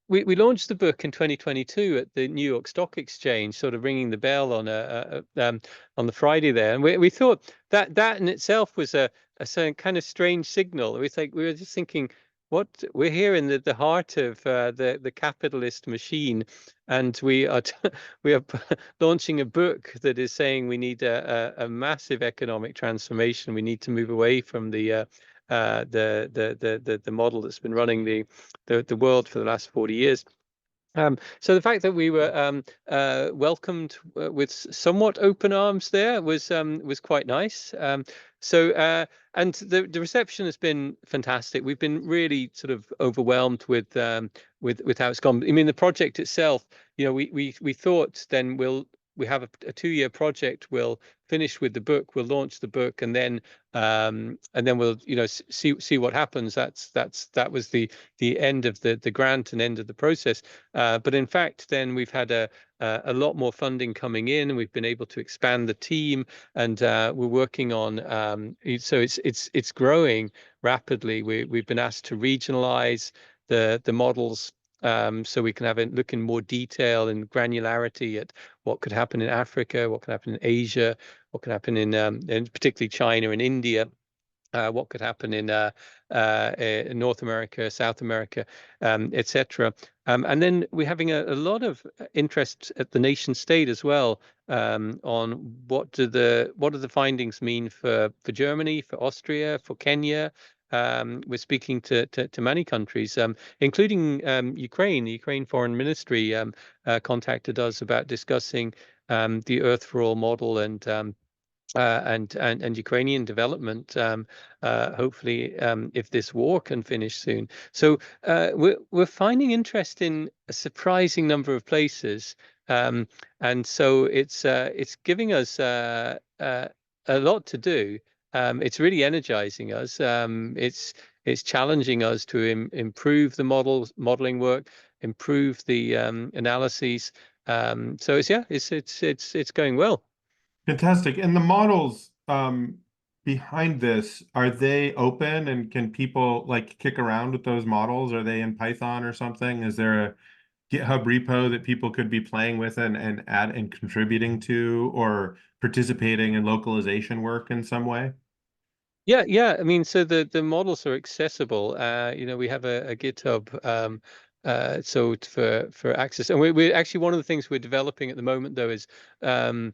we launched the book in 2022 at the New York Stock Exchange, sort of ringing the bell on on the Friday there, and we thought that in itself was a kind of strange signal. We were just thinking, what, we're here in the heart of the capitalist machine, and we are launching a book that is saying we need a massive economic transformation. We need to move away from the model that's been running the world for the last 40 years. So the fact that we were welcomed with somewhat open arms there was quite nice. And the reception has been fantastic. We've been really sort of overwhelmed with how it's gone. I mean, the project itself, you know, we thought then we'll we have a 2-year project. We'll finish with the book, we'll launch the book, and then we'll see what happens. That was the end of the grant and end of the process. But in fact, then we've had a lot more funding coming in, and we've been able to expand the team, and we're working on so it's growing rapidly. We've been asked to regionalize the models, so we can look in more detail and granularity at what could happen in Africa, what could happen in Asia, what could happen in particularly China and India. What could happen in North America, South America, etc. And then we're having a lot of interest at the nation state as well, on what do the findings mean for Germany, for Austria, for Kenya. We're speaking to many countries, including Ukraine. The Ukraine Foreign Ministry contacted us about discussing the Earth for All model and Ukrainian development, hopefully, if this war can finish soon. So we're finding interest in a surprising number of places, and so it's giving us a lot to do. It's really energizing us. It's challenging us to improve the modeling work, improve the analyses. So it's going well. Fantastic. And the models behind this, are they open, and can people like kick around with those models? Are they in Python or something? Is there a GitHub repo that people could be playing with and add and contributing to, or participating in localization work in some way? Yeah. I mean, so the models are accessible. We have a GitHub, so for access, and we're actually, one of the things we're developing at the moment, though, is a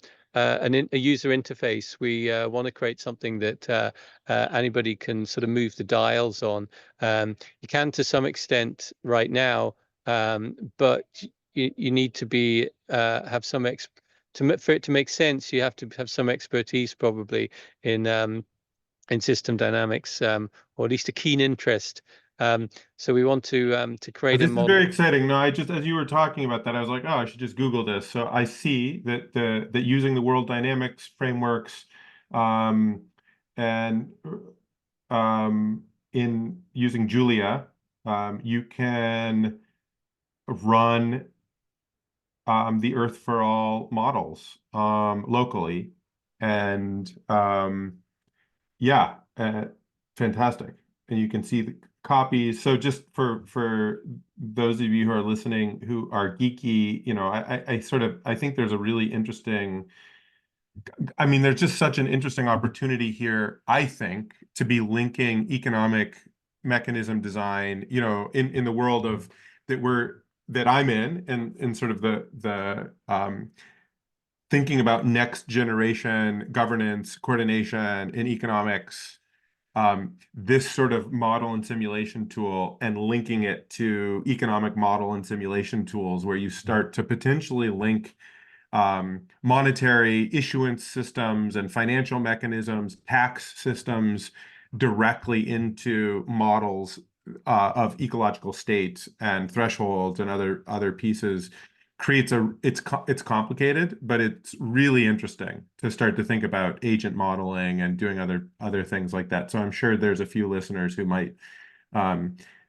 user interface. We want to create something that anybody can sort of move the dials on. You can to some extent right now, but you need to be have some for it to make sense. You have to have some expertise probably in system dynamics, or at least a keen interest. So we want to create a This is model. very exciting. No, I just, as you were talking about that, I was like, oh, I should just Google this. So I see that that using the world dynamics frameworks, um, and in using Julia, you can run the Earth for All models locally, and yeah, fantastic. And you can see the copies. So just for those of you who are listening who are geeky, I think there's a really interesting, I mean, there's just such an interesting opportunity here, I think, to be linking economic mechanism design, in the world of that I'm in, and sort of the thinking about next generation governance, coordination in economics, this sort of model and simulation tool, and linking it to economic model and simulation tools, where you start to potentially link monetary issuance systems and financial mechanisms, tax systems, directly into models of ecological states and thresholds and other pieces. It's complicated, but it's really interesting to start to think about agent modeling and doing other things like that. So I'm sure there's a few listeners who might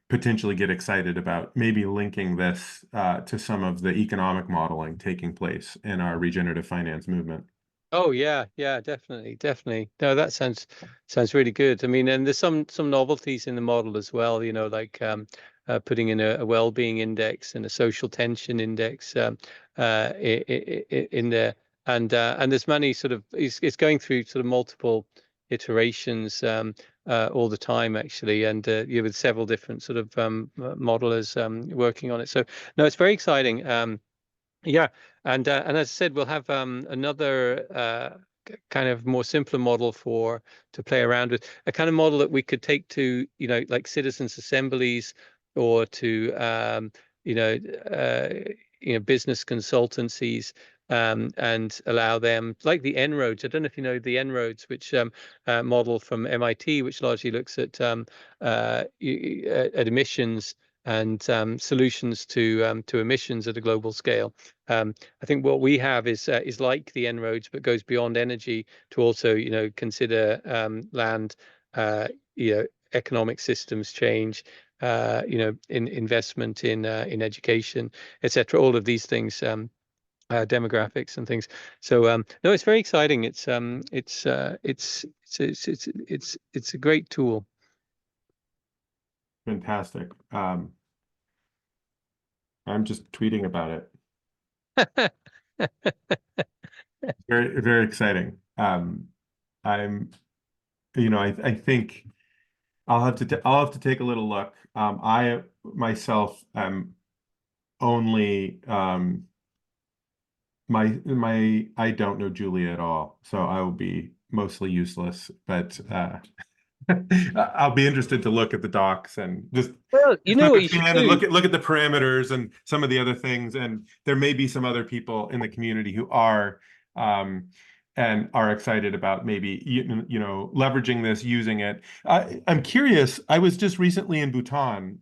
potentially get excited about maybe linking this to some of the economic modeling taking place in our regenerative finance movement. Oh yeah, definitely. No, that sounds really good. I mean, and there's some novelties in the model as well. Like putting in a well-being index and a social tension index in there, and there's many sort of it's going through sort of multiple iterations all the time, actually, and with several different sort of modelers working on it. So no, it's very exciting. Yeah, and as I said, we'll have another kind of more simpler model to play around with, a kind of model that we could take to like citizens' assemblies, or to business consultancies, and allow them, like the En-ROADS. I don't know if you know the En-ROADS, which model from MIT, which largely looks at emissions and solutions to emissions at a global scale. I think what we have is like the En-ROADS, but goes beyond energy to also, consider land, economic systems change, in investment in education, etc. All of these things. Demographics and things. So no, it's very exciting. It's a great tool. Fantastic. I'm just tweeting about it. Very, very exciting. I think I'll have to take a little look. I myself am only I don't know Julia at all, so I will be mostly useless. But I'll be interested to look at the docs and just Well, you know look what at you should and do. look at the parameters and some of the other things. And there may be some other people in the community who are and are excited about maybe leveraging this, using it. I'm curious. I was just recently in Bhutan,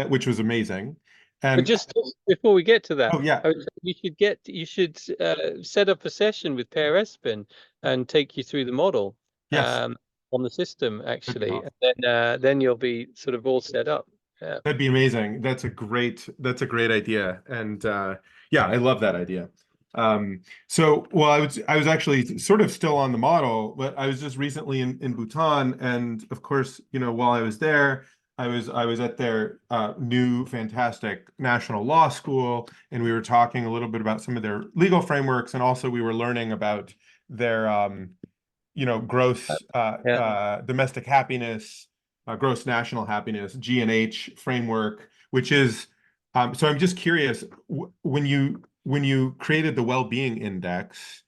which was amazing. But And just before we get to that, oh yeah, you should set up a session with Per Espen and take you through the model yes, on the system that'd be actually, awesome. and then you'll be sort of all set up. That'd be amazing. That's a great idea. And yeah, I love that idea. So well, I was actually sort of still on the model, but I was just recently in Bhutan, and of course, while I was there, I was at their new fantastic national law school, and we were talking a little bit about some of their legal frameworks, and also we were learning about their gross Yeah. domestic happiness, gross national happiness, G&H framework, which is so I'm just curious, when you created the well-being index,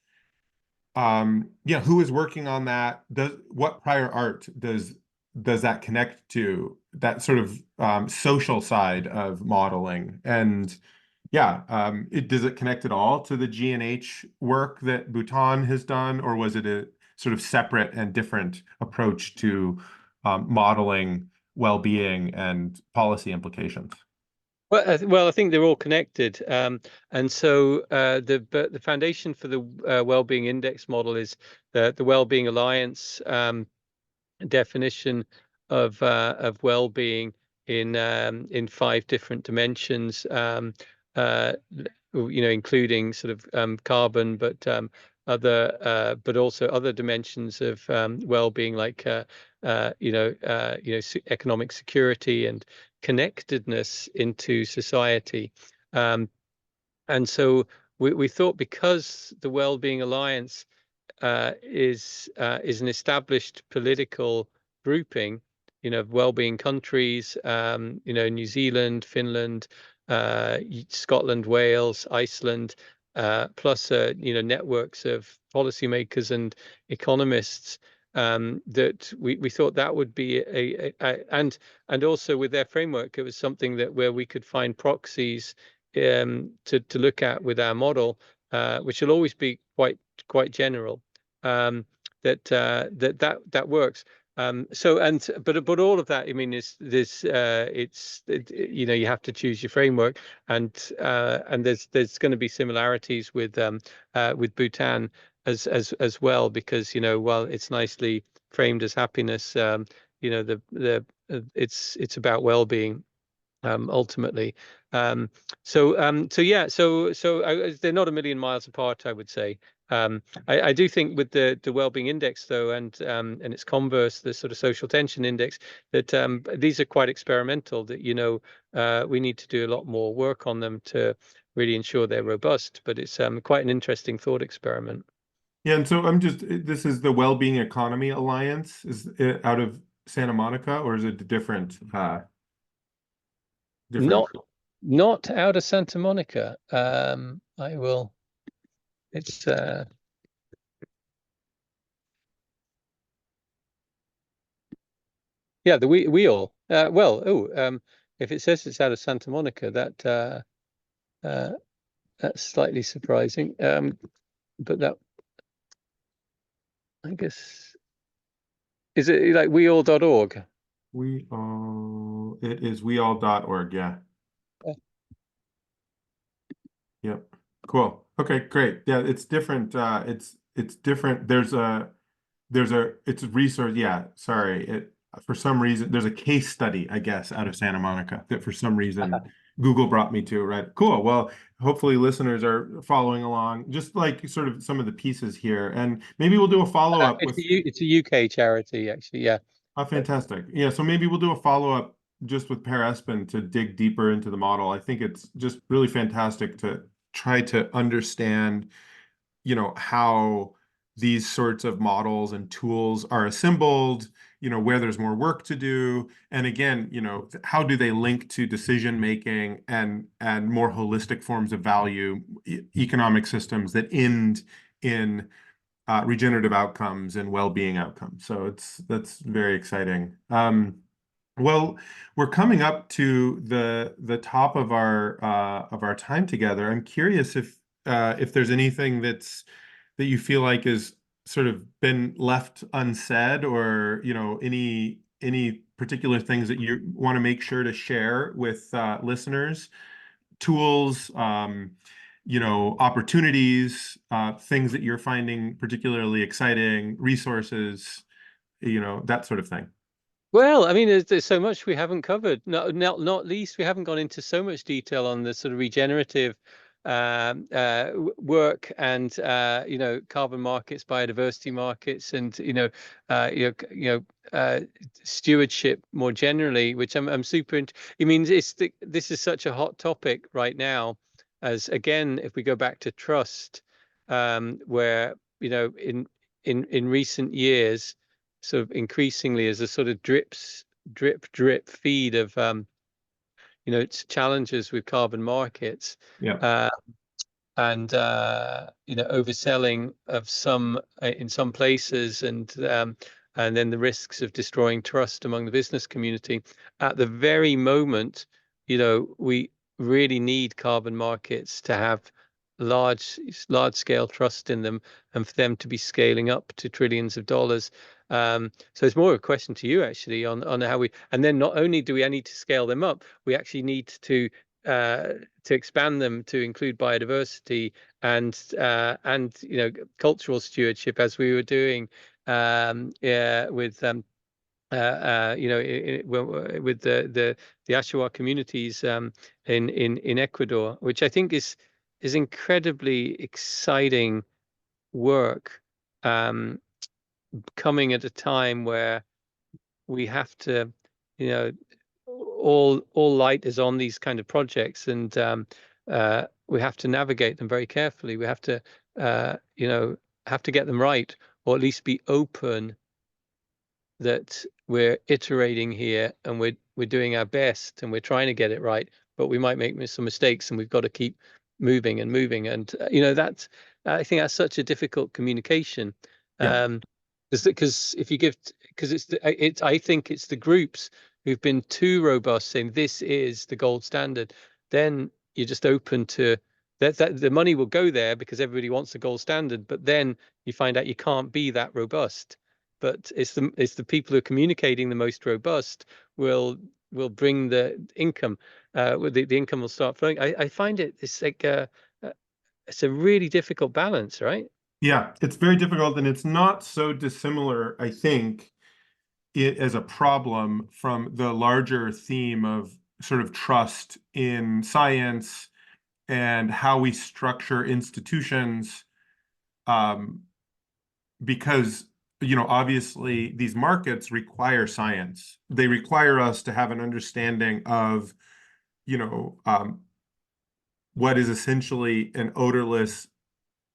who is working on that? What prior art does that connect to, that sort of social side of modeling? And yeah, does it connect at all to the G&H work that Bhutan has done, or was it a sort of separate and different approach to modeling well-being and policy implications? Well, I think they're all connected, and so the foundation for the Wellbeing Index model is the Wellbeing Alliance definition of well-being in 5 different dimensions, including sort of carbon, but but also other dimensions of well-being, like economic security and connectedness into society. And so we thought, because the Wellbeing Alliance is an established political grouping, well-being countries, New Zealand, Finland, Scotland, Wales, Iceland, plus networks of policymakers and economists, that we thought that would be and also with their framework, it was something where we could find proxies to look at with our model, which will always be quite general. That works. But all of that, I mean, is this you have to choose your framework, and there's going to be similarities with Bhutan as well, because while it's nicely framed as happiness, it's about well-being ultimately. They're not a million miles apart, I would say. I do think with the Wellbeing Index, though, and its converse, the sort of social tension index, that these are quite experimental. That we need to do a lot more work on them to really ensure they're robust. But it's quite an interesting thought experiment. Yeah, and so this is the Wellbeing Economy Alliance. Is it out of Santa Monica, or is it different? Different. Not out of Santa Monica. I will. It's yeah, the wheel. If it says it's out of Santa Monica, that's slightly surprising. But that, I guess, is it like weall.org? We are. It is weall.org. Yeah. Yeah. Yep. Cool. Okay, great. Yeah, it's different. It's different. It's a resource. Yeah, sorry. For some reason there's a case study, I guess, out of Santa Monica that for some reason Google brought me to, right? Cool. Well, hopefully listeners are following along, just like sort of some of the pieces here. And maybe we'll do a follow-up with It's a UK charity, actually. Yeah. fantastic. Yeah, so maybe we'll do a follow-up just with Per Espen to dig deeper into the model. I think it's just really fantastic to try to understand, how these sorts of models and tools are assembled, where there's more work to do. And again, how do they link to decision making and more holistic forms of value, economic systems that end in regenerative outcomes and well-being outcomes. So that's very exciting. Well, we're coming up to the top of our time together. I'm curious if there's anything that you feel like is sort of been left unsaid, or any particular things that you want to make sure to share with listeners, tools, opportunities, things that you're finding particularly exciting, resources, that sort of thing. Well, I mean, there's so much we haven't covered. Not least, we haven't gone into so much detail on the sort of regenerative work and carbon markets, biodiversity markets, and stewardship more generally, which I'm super into. I mean, this is such a hot topic right now, as again, if we go back to trust, where in recent years, sort of increasingly as a sort of drip feed of it's challenges with carbon markets, Yeah. and overselling of some in some places, and then the risks of destroying trust among the business community. At the very moment, we really need carbon markets to have large scale trust in them, and for them to be scaling up to trillions of dollars. So it's more of a question to you, actually, on how we, and then not only do we need to scale them up, we actually need to expand them to include biodiversity and cultural stewardship, as we were doing with with the Ashawa communities in Ecuador, which I think is incredibly exciting work, coming at a time where we have to, all light is on these kind of projects, and we have to navigate them very carefully. We have to get them right, or at least be open that we're iterating here, and we're doing our best, and we're trying to get it right, but we might make some mistakes, and we've got to keep moving and moving. And that's, I think that's such a difficult communication. Yeah. Because if you give, because I think it's the groups who've been too robust, saying this is the gold standard, then you're just open to that the money will go there because everybody wants the gold standard, but then you find out you can't be that robust. But it's the people who are communicating the most robust will bring the income. The income will start flowing. I find it's like it's a really difficult balance, right? Yeah, it's very difficult, and it's not so dissimilar, I think, as a problem from the larger theme of sort of trust in science and how we structure institutions, because obviously these markets require science. They require us to have an understanding of what is essentially an odorless,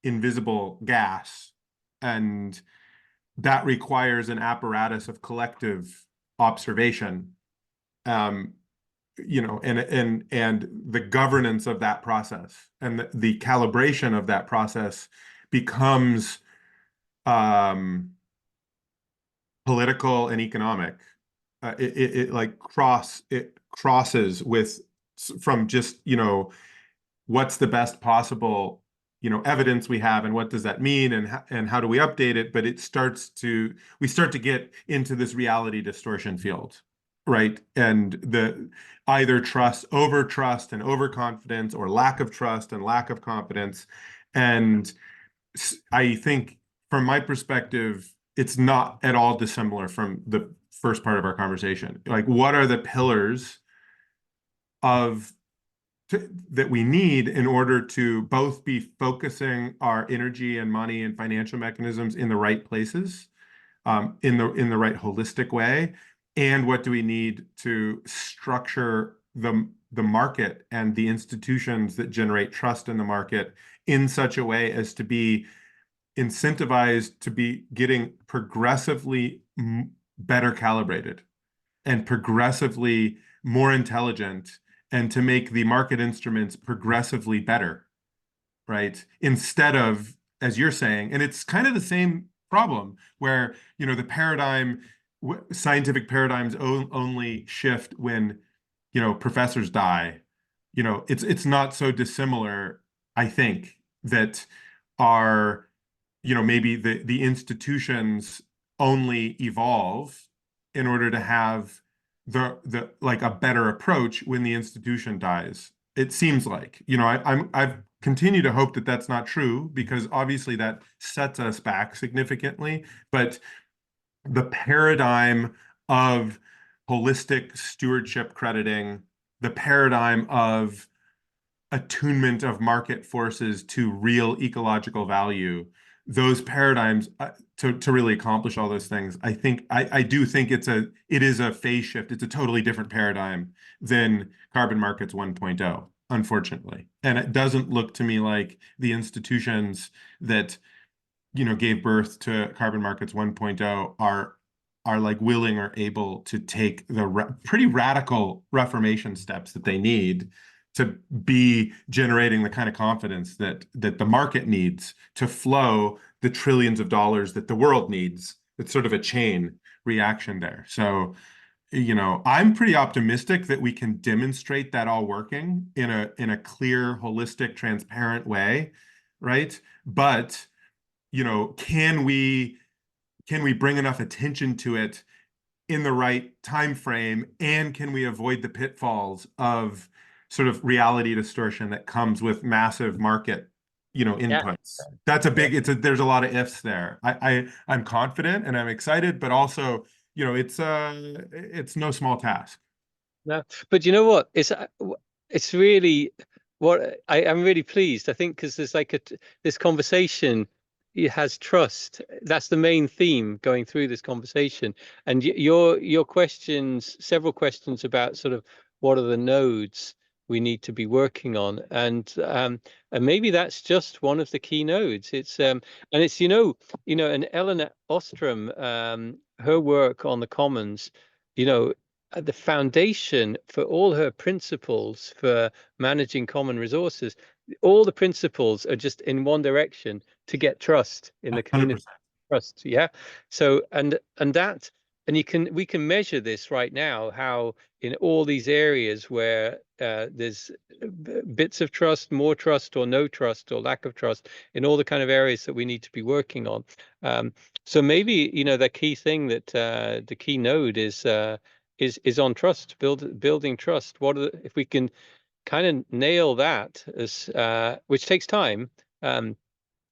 invisible gas, and that requires an apparatus of collective observation, and the governance of that process and the calibration of that process becomes political and economic. It crosses with from just what's the best possible evidence we have, and what does that mean, and how do we update it, but we start to get into this reality distortion field. right? And the either trust, over trust and overconfidence, or lack of trust and lack of confidence. And I think from my perspective, it's not at all dissimilar from the first part of our conversation. Like, what are the pillars of that we need in order to both be focusing our energy and money and financial mechanisms in the right places, in the right holistic way, and what do we need to structure the market and the institutions that generate trust in the market in such a way as to be incentivized to be getting progressively better calibrated and progressively more intelligent, and to make the market instruments progressively better, right? Instead of, as you're saying, and it's kind of the same problem where, the paradigm, scientific paradigms only shift when, professors die. It's not so dissimilar, I think, that are, maybe the institutions only evolve in order to have the like a better approach when the institution dies. It seems like, I've continued to hope that that's not true, because obviously that sets us back significantly. But the paradigm of holistic stewardship crediting, the paradigm of attunement of market forces to real ecological value, those paradigms, to really accomplish all those things, I do think it is a phase shift. It's a totally different paradigm than carbon markets 1.0, unfortunately. And it doesn't look to me like the institutions that gave birth to carbon markets 1.0 are like willing or able to take the pretty radical reformation steps that they need to be generating the kind of confidence that the market needs to flow the trillions of dollars that the world needs. It's sort of a chain reaction there. So, I'm pretty optimistic that we can demonstrate that all working in a clear, holistic, transparent way, right? But, can we bring enough attention to it in the right time frame, and can we avoid the pitfalls of sort of reality distortion that comes with massive market Yeah. inputs? That's a big, there's a lot of ifs there. I'm confident and I'm excited, but also it's no small task. No, but you know what? It's really what I'm really pleased. I think because there's like this conversation, it has trust. That's the main theme going through this conversation. And your questions, several questions about sort of what are the nodes we need to be working on, and maybe that's just one of the key nodes. And it's and Eleanor Ostrom, her work on the commons, you know the foundation for all her principles for managing common resources, all the principles are just in one direction: to get trust in the community. 100%. Trust, yeah. So we can measure this right now, how in all these areas where there's bits of trust, more trust, or no trust, or lack of trust, in all the kind of areas that we need to be working on. So maybe the key thing that the key node is on trust, building trust. If we can kind of nail that, as which takes time,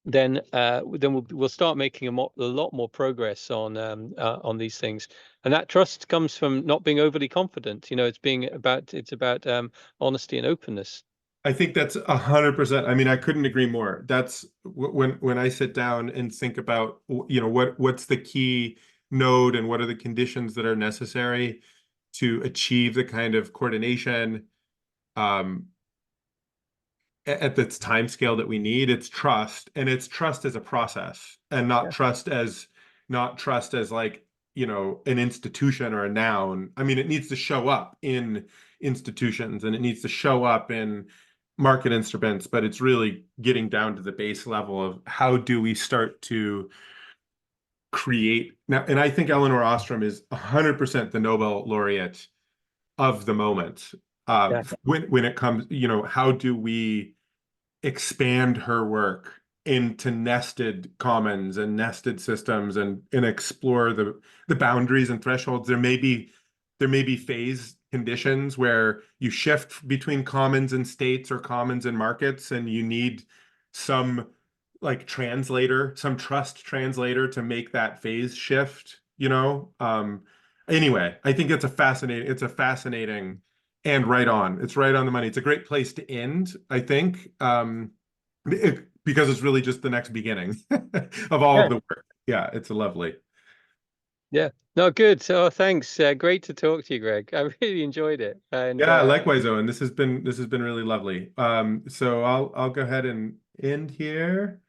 then we'll start making a lot more progress on these things. And that trust comes from not being overly confident. It's about honesty and openness. I think that's 100%. I mean, I couldn't agree more. That's when I sit down and think about, what's the key node and what are the conditions that are necessary to achieve the kind of coordination at this time scale that we need. It's trust, and it's trust as a process, and not trust as like, an institution or a noun. I mean, it needs to show up in institutions and it needs to show up in market instruments, but it's really getting down to the base level of how do we start to create now. And I think Eleanor Ostrom is 100% the Nobel laureate of the moment. When it comes, how do we expand her work into nested commons and nested systems, and explore the boundaries and thresholds. There there may be phase conditions where you shift between commons and states or commons and markets, and you need some like translator, some trust translator to make that phase shift, you know? Anyway, I think it's a fascinating and right on. It's right on the money. It's a great place to end, I think, because it's really just the next beginning of all Yeah. of the work. Yeah, it's lovely. Yeah. No, good. So thanks. Great to talk to you, Greg. I really enjoyed it. And Yeah, likewise, Owen. This has been really lovely. So I'll go ahead and end here.